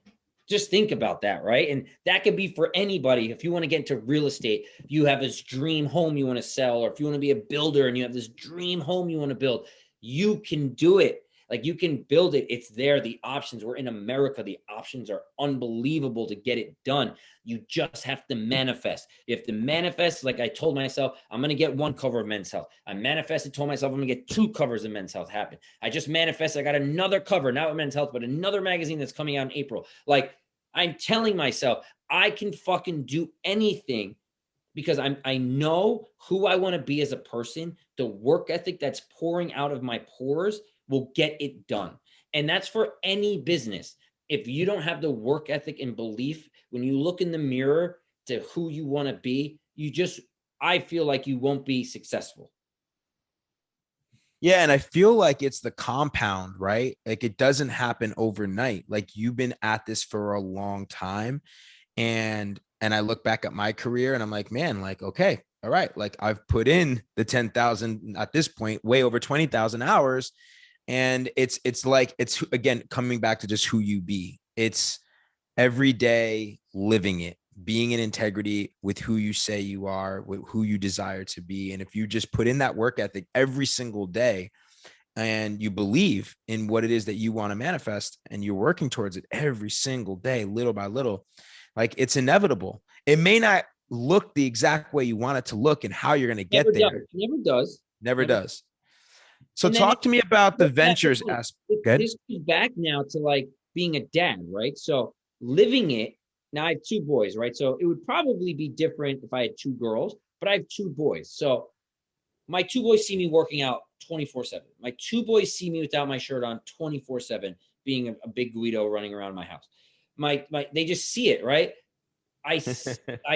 S2: just think about that, right? And that could be for anybody. If you want to get into real estate, you have this dream home you want to sell, or if you want to be a builder and you have this dream home you want to build, you can do it. Like, you can build it. It's there. The options. We're in America. The options are unbelievable to get it done. You just have to manifest. You have to manifest. Like I told myself, I'm going to get one cover of Men's Health. I manifested, told myself I'm going to get 2 covers of Men's Health happen. I just manifested. I got another cover, not with Men's Health, but another magazine that's coming out in April. Like, I'm telling myself I can fucking do anything because I know who I want to be as a person. The work ethic that's pouring out of my pores will get it done. And that's for any business. If you don't have the work ethic and belief, when you look in the mirror to who you want to be, I feel like you won't be successful.
S1: Yeah. And I feel like it's the compound, right? Like, it doesn't happen overnight. Like, you've been at this for a long time. And I look back at my career and I'm like, man, like, okay, all right. Like, I've put in the 10,000 at this point, way over 20,000 hours. And it's like, it's again, coming back to just who you be. It's every day living it, being in integrity with who you say you are, with who you desire to be. And if you just put in that work ethic every single day and you believe in what it is that you want to manifest and you're working towards it every single day, little by little, like, it's inevitable. It may not look the exact way you want it to look and how you're going to get there.
S2: Never does.
S1: Never does. So
S2: And then
S1: talk to me about the ventures aspect.
S2: This goes back now to like being a dad, right? So living it. Now I have 2 boys, right? So it would probably be different if I had 2 girls, but I have 2 boys. So my 2 boys see me working out 24/7. My 2 boys see me without my shirt on 24/7, being a big Guido running around my house. They just see it, right? I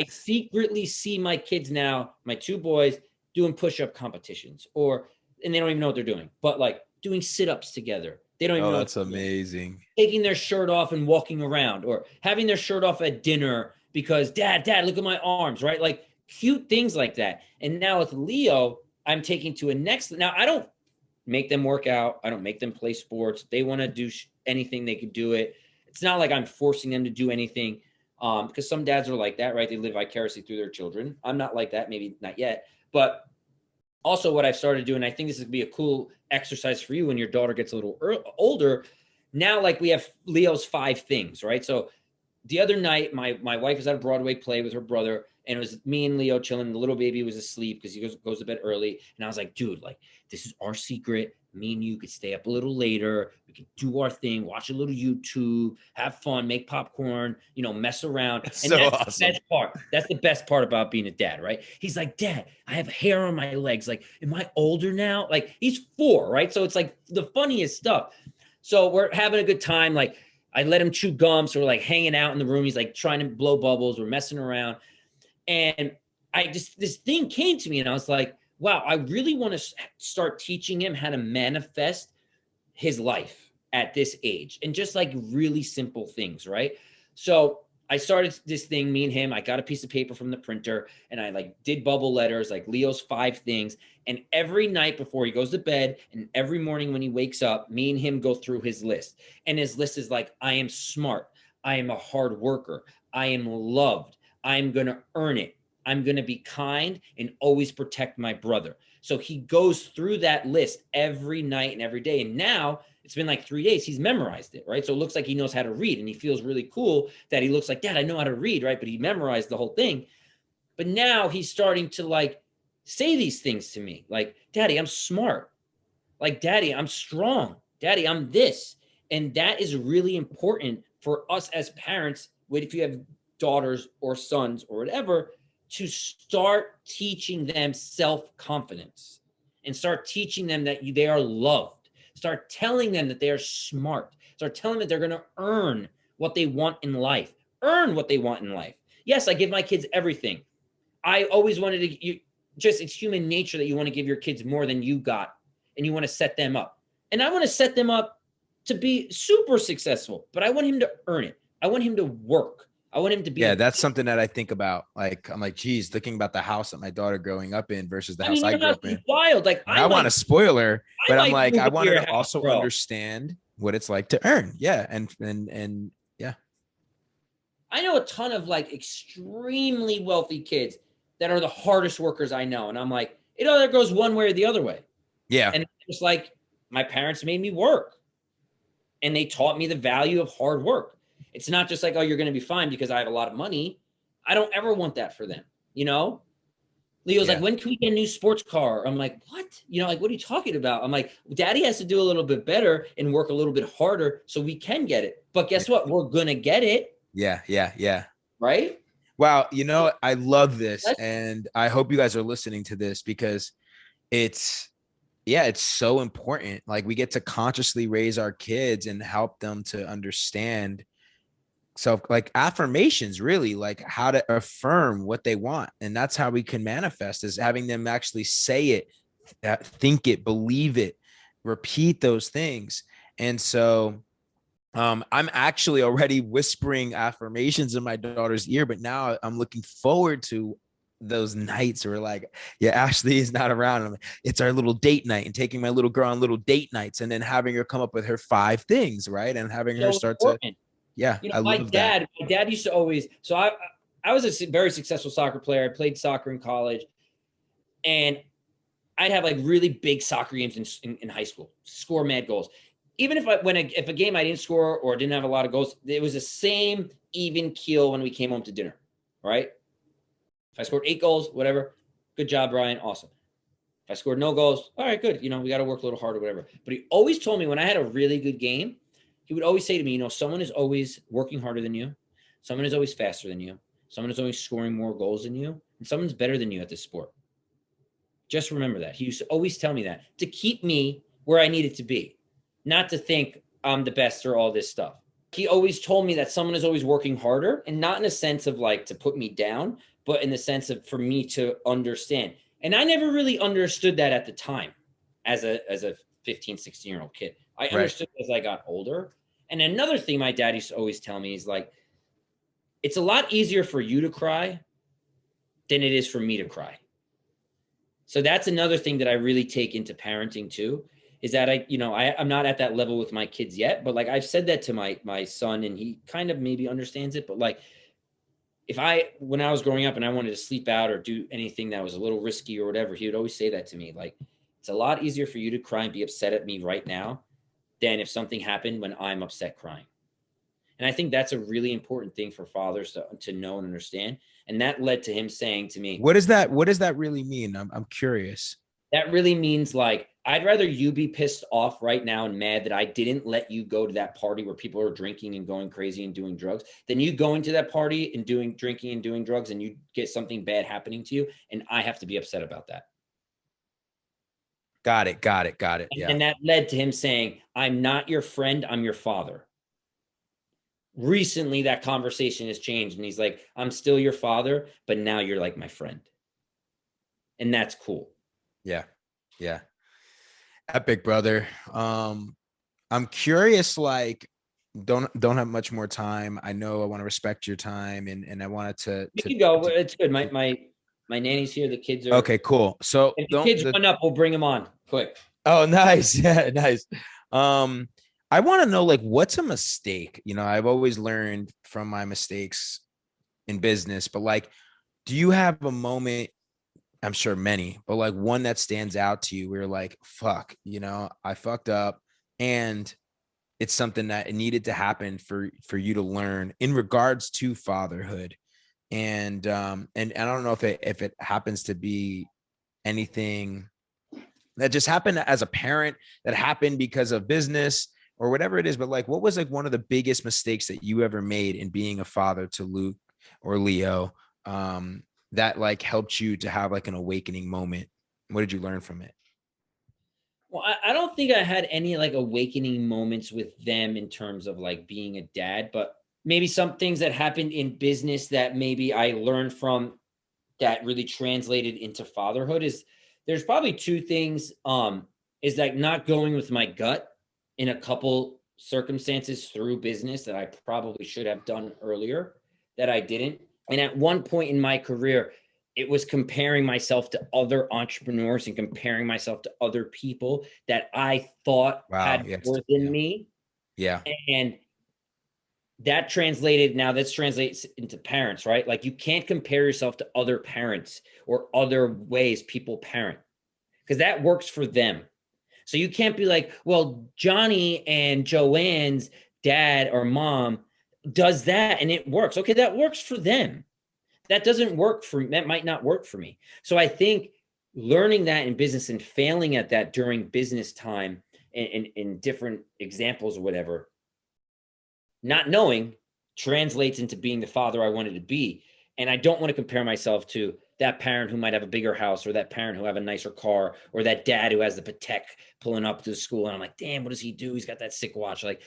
S2: secretly see my kids now, my 2 boys, doing push-up competitions, and they don't even know what they're doing, but like doing sit-ups together. They don't even know.
S1: That's amazing.
S2: Taking their shirt off and walking around, or having their shirt off at dinner because dad, look at my arms, right? Like cute things like that. And now with Leo, I'm taking to a next. Now I don't make them work out. I don't make them play sports. They want to do anything, they could do it. It's not like I'm forcing them to do anything. Because some dads are like that, right? They live vicariously through their children. I'm not like that, maybe not yet. But also what I've started doing, I think this would be a cool exercise for you when your daughter gets a little older. Now, like, we have Leo's 5 things, right? So the other night, my wife was at a Broadway play with her brother, and it was me and Leo chilling. The little baby was asleep because he goes to bed early. And I was like, dude, like, this is our secret. Me and you could stay up a little later. We could do our thing, watch a little YouTube, have fun, make popcorn, mess around.
S1: That's
S2: and
S1: so
S2: that's
S1: awesome.
S2: The best part. That's the best part about being a dad, right? He's like, Dad, I have hair on my legs. Like, am I older now? Like, he's 4, right? So it's like the funniest stuff. So we're having a good time. Like, I let him chew gum. So we're like hanging out in the room. He's like trying to blow bubbles. We're messing around. And this thing came to me and I was like, wow, I really want to start teaching him how to manifest his life at this age, and just like really simple things, right? So I started this thing, me and him. I got a piece of paper from the printer and I like did bubble letters, like Leo's 5 things. And every night before he goes to bed and every morning when he wakes up, me and him go through his list. And his list is like, I am smart. I am a hard worker. I am loved. I'm going to earn it. I'm going to be kind and always protect my brother. So he goes through that list every night and every day. And now it's been like 3 days. He's memorized it, right? So it looks like he knows how to read, and he feels really cool that he looks like, Dad, I know how to read, right? But he memorized the whole thing. But now he's starting to like say these things to me, like, Daddy, I'm smart. Like, Daddy, I'm strong. Daddy, I'm this. And that is really important for us as parents, if you have daughters or sons or whatever, to start teaching them self-confidence and start teaching them that they are loved. Start telling them that they are smart. Start telling them that they're going to earn what they want in life. Earn what they want in life. Yes, I give my kids everything. I always wanted to, it's human nature that you want to give your kids more than you got, and you want to set them up. And I want to set them up to be super successful, but I want him to earn it. I want him to work. I want him to be.
S1: Yeah, that's something that I think about. Like, I'm like, geez, thinking about the house that my daughter growing up in versus the house I grew up in.
S2: Wild. Like,
S1: I want a spoiler, but I'm like, I want her to also
S2: bro.
S1: understand what it's like to earn. Yeah. And yeah.
S2: I know a ton of like extremely wealthy kids that are the hardest workers I know. And I'm like, it either goes one way or the other way.
S1: Yeah.
S2: And it's like, my parents made me work, and they taught me the value of hard work. It's not just like, oh, you're going to be fine because I have a lot of money. I don't ever want that for them. You know, Leo's like, when can we get a new sports car? I'm like, what? You know, like, what are you talking about? I'm like, Daddy has to do a little bit better and work a little bit harder so we can get it. But guess what? We're going to get it.
S1: Yeah. Yeah. Yeah.
S2: Right.
S1: Wow. You know, I love this. And I hope you guys are listening to this because it's so important. Like, we get to consciously raise our kids and help them to understand. So like affirmations, really, like how to affirm what they want. And that's how we can manifest, is having them actually say it, think it, believe it, repeat those things. And so I'm actually already whispering affirmations in my daughter's ear, but now I'm looking forward to those nights where, like, yeah, Ashley is not around. It's our little date night, and taking my little girl on little date nights, and then having her come up with her 5 things, right? And having her start important. Yeah,
S2: you know, my dad used to always. So I was a very successful soccer player. I played soccer in college, and I'd have like really big soccer games in high school, score mad goals. Even if if a game I didn't score or didn't have a lot of goals, it was the same even keel when we came home to dinner, right? If I scored 8 goals, whatever, good job, Brian, awesome. If I scored no goals, all right, good. You know, we got to work a little harder, whatever. But he always told me when I had a really good game, he would always say to me, you know, someone is always working harder than you. Someone is always faster than you. Someone is always scoring more goals than you. And someone's better than you at this sport. Just remember that. He used to always tell me that to keep me where I needed to be, not to think I'm the best or all this stuff. He always told me that someone is always working harder, and not in a sense of like to put me down, but in the sense of for me to understand. And I never really understood that at the time as a 15, 16-year-old kid. I understood as I got older. And another thing my dad used to always tell me is like, it's a lot easier for you to cry than it is for me to cry. So that's another thing that I really take into parenting too, is that I'm not at that level with my kids yet, but like I've said that to my son, and he kind of maybe understands it. But like, when I was growing up and I wanted to sleep out or do anything that was a little risky or whatever, he would always say that to me. Like, it's a lot easier for you to cry and be upset at me right now than if something happened when I'm upset crying. And I think that's a really important thing for fathers to know and understand. And that led to him saying to me, what does that really mean? I'm curious. That really means like, I'd rather you be pissed off right now and mad that I didn't let you go to that party where people are drinking and going crazy and doing drugs, than you going to that party and drinking and doing drugs, and you get something bad happening to you, and I have to be upset about that. Got it. Yeah. And that led to him saying, I'm not your friend, I'm your father. recently that conversation has changed, and he's like, I'm still your father, but now you're like my friend. And that's cool.
S1: Yeah. Yeah. Epic, brother. I'm curious, like, don't have much more time. I know I want to respect your time, and I wanted
S2: You can go. It's good. My nanny's here. The kids are.
S1: okay, cool. So
S2: If the kids run up, we'll bring them on quick.
S1: oh, nice. Yeah, nice. Um, I want to know, like, what's a mistake? You know, I've always learned from my mistakes in business, but like, do you have a moment? I'm sure many, but like one that stands out to you where you're like, fuck, you know, I fucked up, and it's something that it needed to happen for you to learn in regards to fatherhood. And I don't know if it happens to be anything that just happened as a parent, that happened because of business or whatever it is, but like, what was like one of the biggest mistakes that you ever made in being a father to Luke or Leo, that like helped you to have like an awakening moment? What did you learn from it?
S2: Well, I don't think I had any like awakening moments with them in terms of like being a dad, but maybe some things that happened in business that maybe I learned from that really translated into fatherhood is there's probably two things. Is like not going with my gut in a couple circumstances through business that I probably should have done earlier that I didn't. And at one point in my career, it was comparing myself to other entrepreneurs and comparing myself to other people that I thought
S1: Wow.
S2: had
S1: Yes.
S2: more than
S1: Yeah.
S2: me.
S1: Yeah.
S2: And that translated, now this translates into parents, right? Like you can't compare yourself to other parents or other ways people parent because that works for them. So you can't be like, well, Johnny and Joanne's dad or mom does that and it works. Okay, that works for them. That doesn't work for me. That might not work for me. So I think learning that in business and failing at that during business time in different examples or whatever, not knowing translates into being the father I wanted to be. And I don't want to compare myself to that parent who might have a bigger house or that parent who have a nicer car or that dad who has the Patek pulling up to the school. And I'm like, damn, what does he do? He's got that sick watch. Like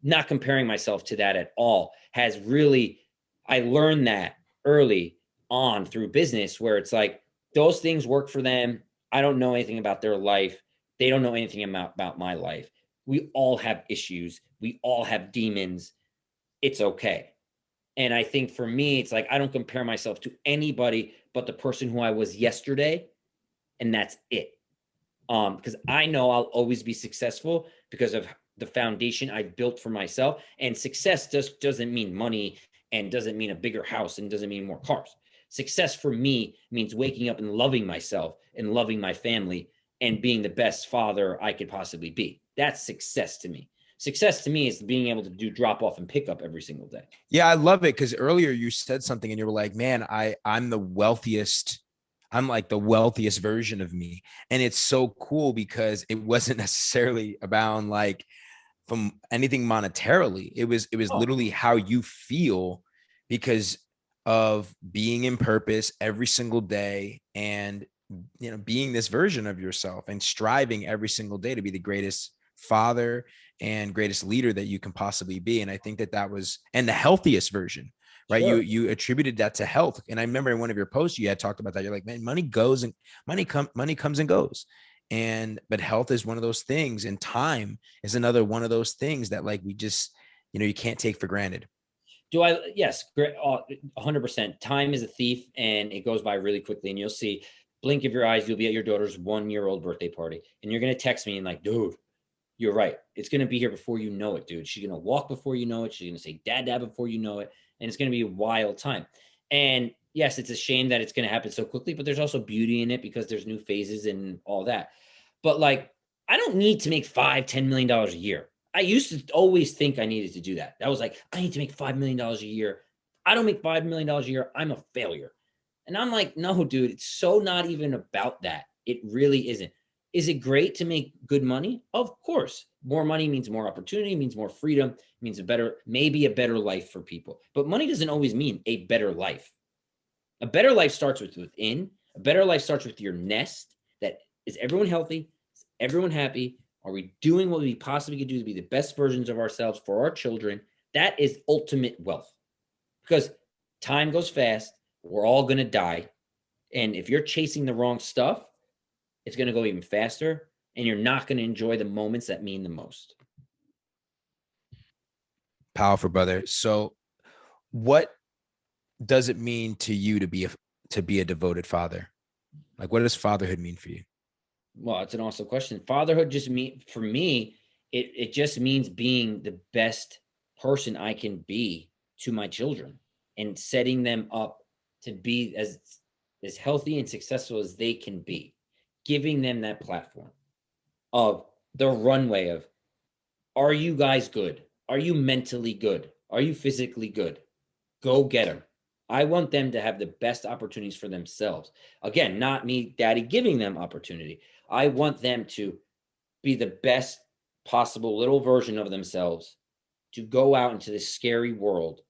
S2: not comparing myself to that at all has really, I learned that early on through business where it's like those things work for them. I don't know anything about their life. They don't know anything about my life. We all have issues. We all have demons. It's okay. And I think for me, it's like I don't compare myself to anybody but the person who I was yesterday, and that's it. Because I know I'll always be successful because of the foundation I've built for myself. And success just doesn't mean money and doesn't mean a bigger house and doesn't mean more cars. Success for me means waking up and loving myself and loving my family and being the best father I could possibly be. That's success to me. Success to me is being able to do drop off and pick up every single day.
S1: Yeah, I love it because earlier you said something and you were like, man, I'm the wealthiest. I'm like the wealthiest version of me. And it's so cool because it wasn't necessarily about like from anything monetarily. It was
S2: Oh,
S1: literally how you feel because of being in purpose every single day, and you know, being this version of yourself and striving every single day to be the greatest father and greatest leader that you can possibly be. And I think that that was, and the healthiest version, right?
S2: sure.
S1: You attributed that to health. And I remember in one of your posts you had talked about that. You're like, man, money goes and money comes and goes. And but health is one of those things, and time is another one of those things that like we just, you know, you can't take for granted.
S2: Do I? Yes, great. 100%. Time is a thief and it goes by really quickly. And you'll see, blink of your eyes, you'll be at your daughter's 1-year-old birthday party. And you're going to text me and like, dude, you're right. It's going to be here before you know it, dude. She's going to walk before you know it. She's going to say dad, dad before you know it. And it's going to be a wild time. And yes, it's a shame that it's going to happen so quickly, but there's also beauty in it because there's new phases and all that. But like, I don't need to make $5-10 million a year. I used to always think I needed to do that. That was like, I need to make $5 million a year. I don't make $5 million a year. I'm a failure. And I'm like, no, dude, it's so not even about that. It really isn't. Is it great to make good money? Of course. More money means more opportunity, means more freedom, means maybe a better life for people. But money doesn't always mean a better life. A better life starts with within. A better life starts with your nest. That is everyone healthy? Is everyone happy? Are we doing what we possibly could do to be the best versions of ourselves for our children, That is ultimate wealth, because time goes fast. We're all going to die. And if you're chasing the wrong stuff, it's going to go even faster, and you're not going to enjoy the moments that mean the most.
S1: Powerful, brother. So what does it mean to you to be a devoted father? Like, what does fatherhood mean for you?
S2: Well, it's an awesome question. Fatherhood just for me, it just means being the best person I can be to my children and setting them up to be as healthy and successful as they can be, giving them that platform of the runway of, are you guys good? Are you mentally good? Are you physically good? Go get them. I want them to have the best opportunities for themselves. Again, not me, daddy, giving them opportunity. I want them to be the best possible little version of themselves, to go out into this scary world,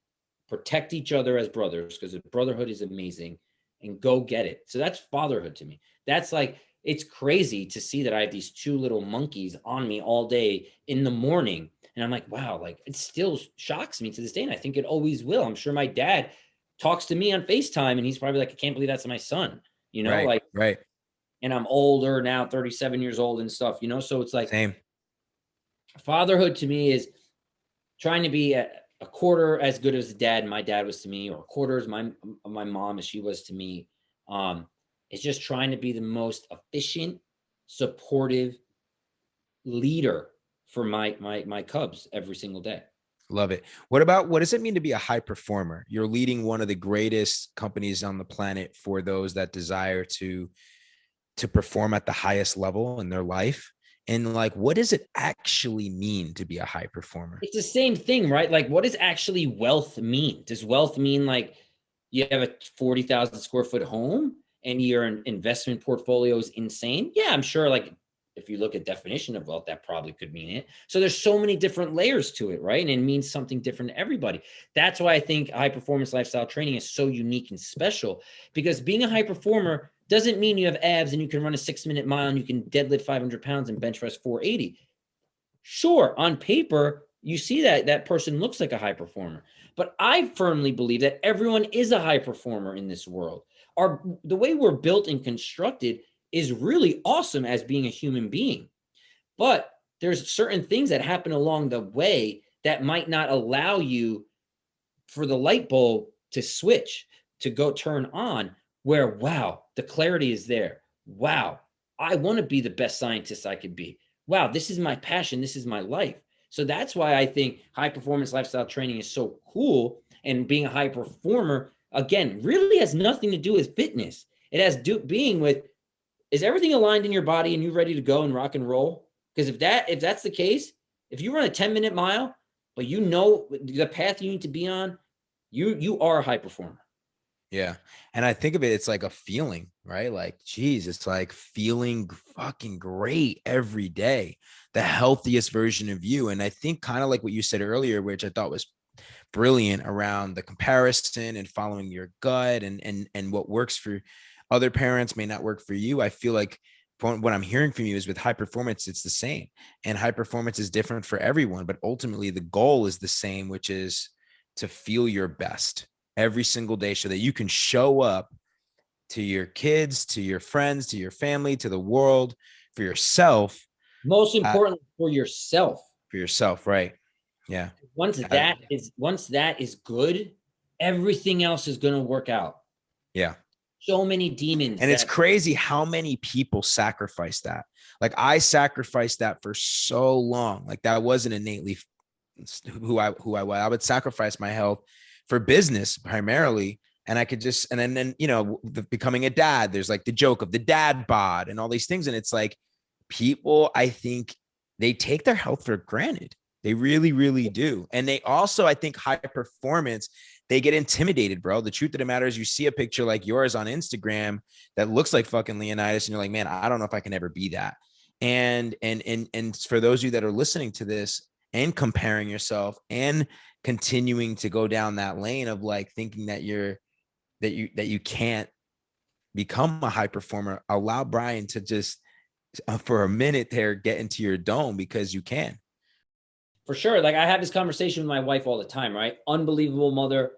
S2: protect each other as brothers, because the brotherhood is amazing, and go get it. So that's fatherhood to me. That's like, it's crazy to see that I have these two little monkeys on me all day in the morning. And I'm like, wow, like it still shocks me to this day. And I think it always will. I'm sure my dad talks to me on FaceTime and he's probably like, I can't believe that's my son,
S1: Right. Right.
S2: And I'm older now, 37 years old and stuff, So it's like,
S1: Same.
S2: fatherhood to me is trying to be a quarter as good as the dad my dad was to me, or a quarter as my mom as she was to me. It's just trying to be the most efficient, supportive leader for my cubs every single day.
S1: Love it. What does it mean to be a high performer? You're leading one of the greatest companies on the planet for those that desire to perform at the highest level in their life. And like, what does it actually mean to be a high performer?
S2: It's the same thing, right? Like, what does actually wealth mean? Does wealth mean like you have a 40,000 square foot home and your investment portfolio is insane? Yeah, I'm sure, like, if you look at definition of wealth, that probably could mean it. So there's so many different layers to it, right? And it means something different to everybody. That's why I think high performance lifestyle training is so unique and special, because being a high performer doesn't mean you have abs and you can run a 6-minute mile and you can deadlift 500 pounds and bench press 480. Sure, on paper, you see that person looks like a high performer. But I firmly believe that everyone is a high performer in this world. The way we're built and constructed is really awesome as being a human being. But there's certain things that happen along the way that might not allow you for the light bulb to switch, to go turn on, where, wow, the clarity is there. Wow, I want to be the best scientist I could be. Wow, this is my passion. This is my life. So that's why I think high performance lifestyle training is so cool. And being a high performer, again, really has nothing to do with fitness. It has being with, is everything aligned in your body and you ready to go and rock and roll? Because if that's the case, if you run a 10-minute mile, but you know the path you need to be on, you are a high performer.
S1: Yeah. And I think of it, it's like a feeling, right? Like, geez, it's like feeling fucking great every day, the healthiest version of you. And I think kind of like what you said earlier, which I thought was brilliant, around the comparison and following your gut, and what works for other parents may not work for you. I feel like what I'm hearing from you is with high performance, it's the same, and high performance is different for everyone, but ultimately the goal is the same, which is to feel your best every single day so that you can show up to your kids, to your friends, to your family, to the world, for yourself.
S2: Most importantly, for yourself.
S1: For yourself, right? Yeah.
S2: Once that is good, everything else is going to work out.
S1: Yeah.
S2: So many demons.
S1: And it's crazy how many people sacrifice that. Like, I sacrificed that for so long. Like, that wasn't innately who I was. I would sacrifice my health for business primarily. And I could just, and then, becoming a dad, there's like the joke of the dad bod and all these things. And it's like, people, I think they take their health for granted. They really, really do. And they also, I think, high performance, they get intimidated, bro. The truth of the matter is, you see a picture like yours on Instagram that looks like fucking Leonidas, and you're like, man, I don't know if I can ever be that. And for those of you that are listening to this and comparing yourself and continuing to go down that lane of like thinking that you can't become a high performer, allow Brian to just for a minute there get into your dome, because you can.
S2: For sure. Like I have this conversation with my wife all the time, right? Unbelievable mother,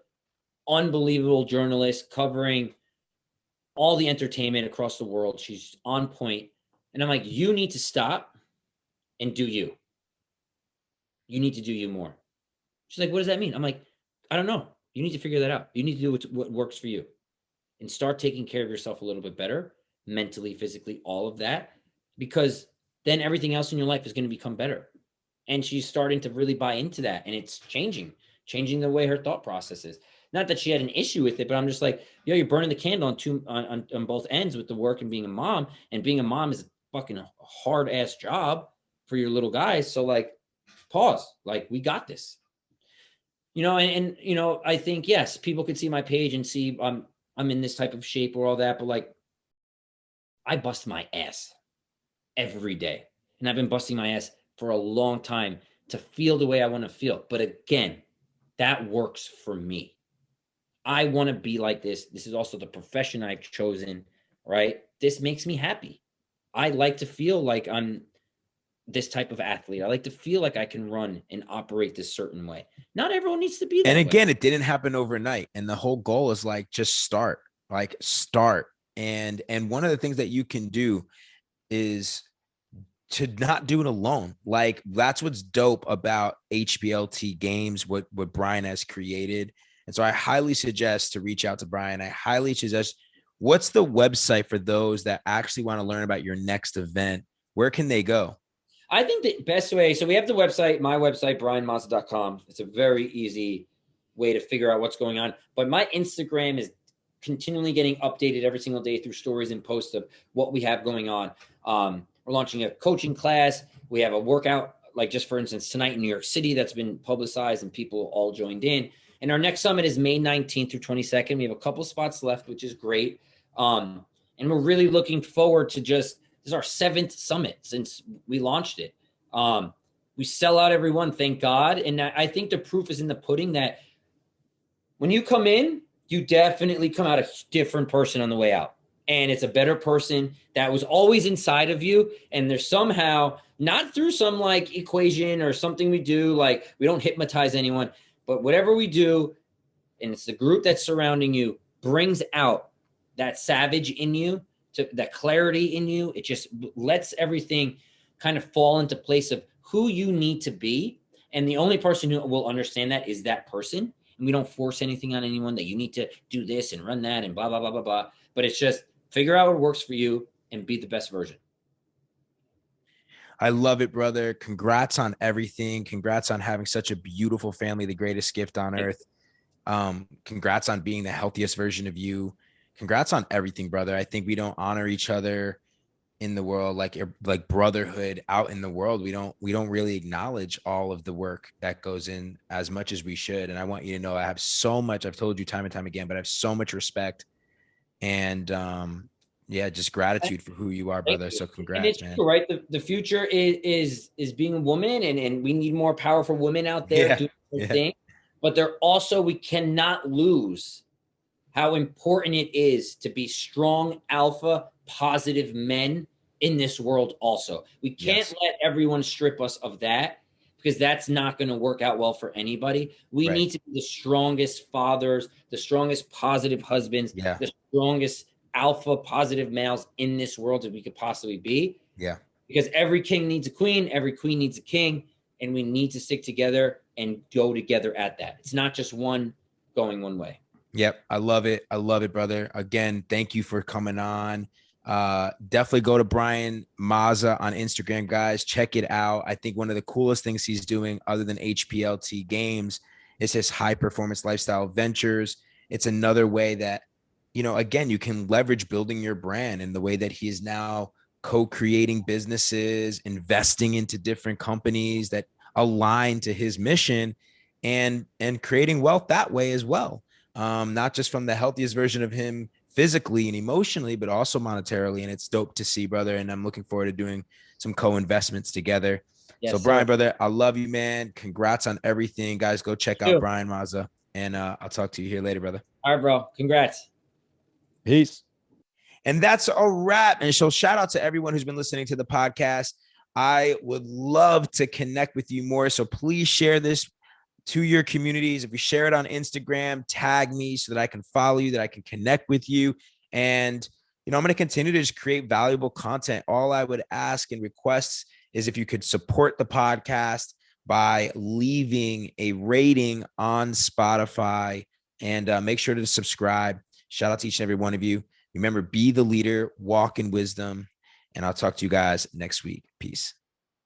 S2: unbelievable journalist covering all the entertainment across the world. She's on point. And I'm like, you need to stop and do you. You need to do you more. She's like, what does that mean? I'm like, I don't know. You need to figure that out. You need to do what works for you and start taking care of yourself a little bit better, mentally, physically, all of that, because then everything else in your life is going to become better. And she's starting to really buy into that. And it's changing the way her thought process is. Not that she had an issue with it, but I'm just like, yo, you're burning the candle on both ends with the work and being a mom. And being a mom is a fucking hard ass job for your little guys. So like, pause. Like, we got this. And I think, yes, people could see my page and see I'm in this type of shape or all that, but like, I bust my ass every day. And I've been busting my ass for a long time to feel the way I want to feel. But again, that works for me. I want to be like this. This is also the profession I've chosen, right? This makes me happy. I like to feel like I'm this type of athlete. I like to feel like I can run and operate this certain way. Not everyone needs to be that.
S1: And again,
S2: way.
S1: it didn't happen overnight. And the whole goal is like, just start. And one of the things that you can do is to not do it alone. Like, that's what's dope about HPLT games, what Brian has created. And so I highly suggest to reach out to Brian. I highly suggest, what's the website for those that actually want to learn about your next event? Where can they go?
S2: I think the best way, so we have the website, my website, brianmazza.com. It's a very easy way to figure out what's going on. But my Instagram is continually getting updated every single day through stories and posts of what we have going on. We're launching a coaching class. We have a workout, like just for instance, tonight in New York City that's been publicized and people all joined in. And our next summit is May 19th through 22nd. We have a couple spots left, which is great. And we're really looking forward to this is our 7th summit since we launched it. We sell out everyone, thank God. And I think the proof is in the pudding that when you come in, you definitely come out a different person on the way out. And it's a better person that was always inside of you. And there's somehow, not through some like equation or something we do, like we don't hypnotize anyone, but whatever we do, and it's the group that's surrounding you, brings out that savage in you, to that clarity in you. It just lets everything kind of fall into place of who you need to be. And the only person who will understand that is that person. And we don't force anything on anyone that you need to do this and run that and blah, blah, blah, blah, blah. But it's just figure out what works for you and be the best version.
S1: I love it, brother. Congrats on everything. Congrats on having such a beautiful family, the greatest gift on earth. Congrats on being the healthiest version of you. Congrats on everything, brother. I think we don't honor each other in the world, like brotherhood out in the world. We don't really acknowledge all of the work that goes in as much as we should. And I want you to know, I have so much, I've told you time and time again, but I have so much respect and just gratitude for who you are, brother. So congrats, and it's
S2: man.
S1: True,
S2: right? The future is being a woman, and we need more powerful women out there doing their thing. But we cannot lose how important it is to be strong, alpha, positive men in this world also. We can't let everyone strip us of that, because that's not going to work out well for anybody. We need to be the strongest fathers, the strongest positive husbands, the strongest alpha positive males in this world that we could possibly be. Yeah. Because every king needs a queen, every queen needs a king, and we need to stick together and go together at that. It's not just one going one way.
S1: Yep. I love it. I love it, brother. Again, thank you for coming on. Definitely go to Brian Mazza on Instagram, guys. Check it out. I think one of the coolest things he's doing, other than HPLT games, is his high performance lifestyle ventures. It's another way that, again, you can leverage building your brand in the way that he is now co-creating businesses, investing into different companies that align to his mission, and creating wealth that way as well. Not just from the healthiest version of him physically and emotionally, but also monetarily. And it's dope to see, brother. And I'm looking forward to doing some co-investments together. Yes, so Brian, brother, I love you, man. Congrats on everything, guys. Go check out Brian Mazza, and I'll talk to you here later, brother.
S2: All right, bro. Congrats.
S1: Peace. And that's a wrap. And so shout out to everyone who's been listening to the podcast. I would love to connect with you more. So please share this to your communities. If you share it on Instagram, tag me so that I can follow you, that I can connect with you. And, I'm going to continue to just create valuable content. All I would ask and request is if you could support the podcast by leaving a rating on Spotify and make sure to subscribe. Shout out to each and every one of you. Remember, be the leader, walk in wisdom, and I'll talk to you guys next week. Peace.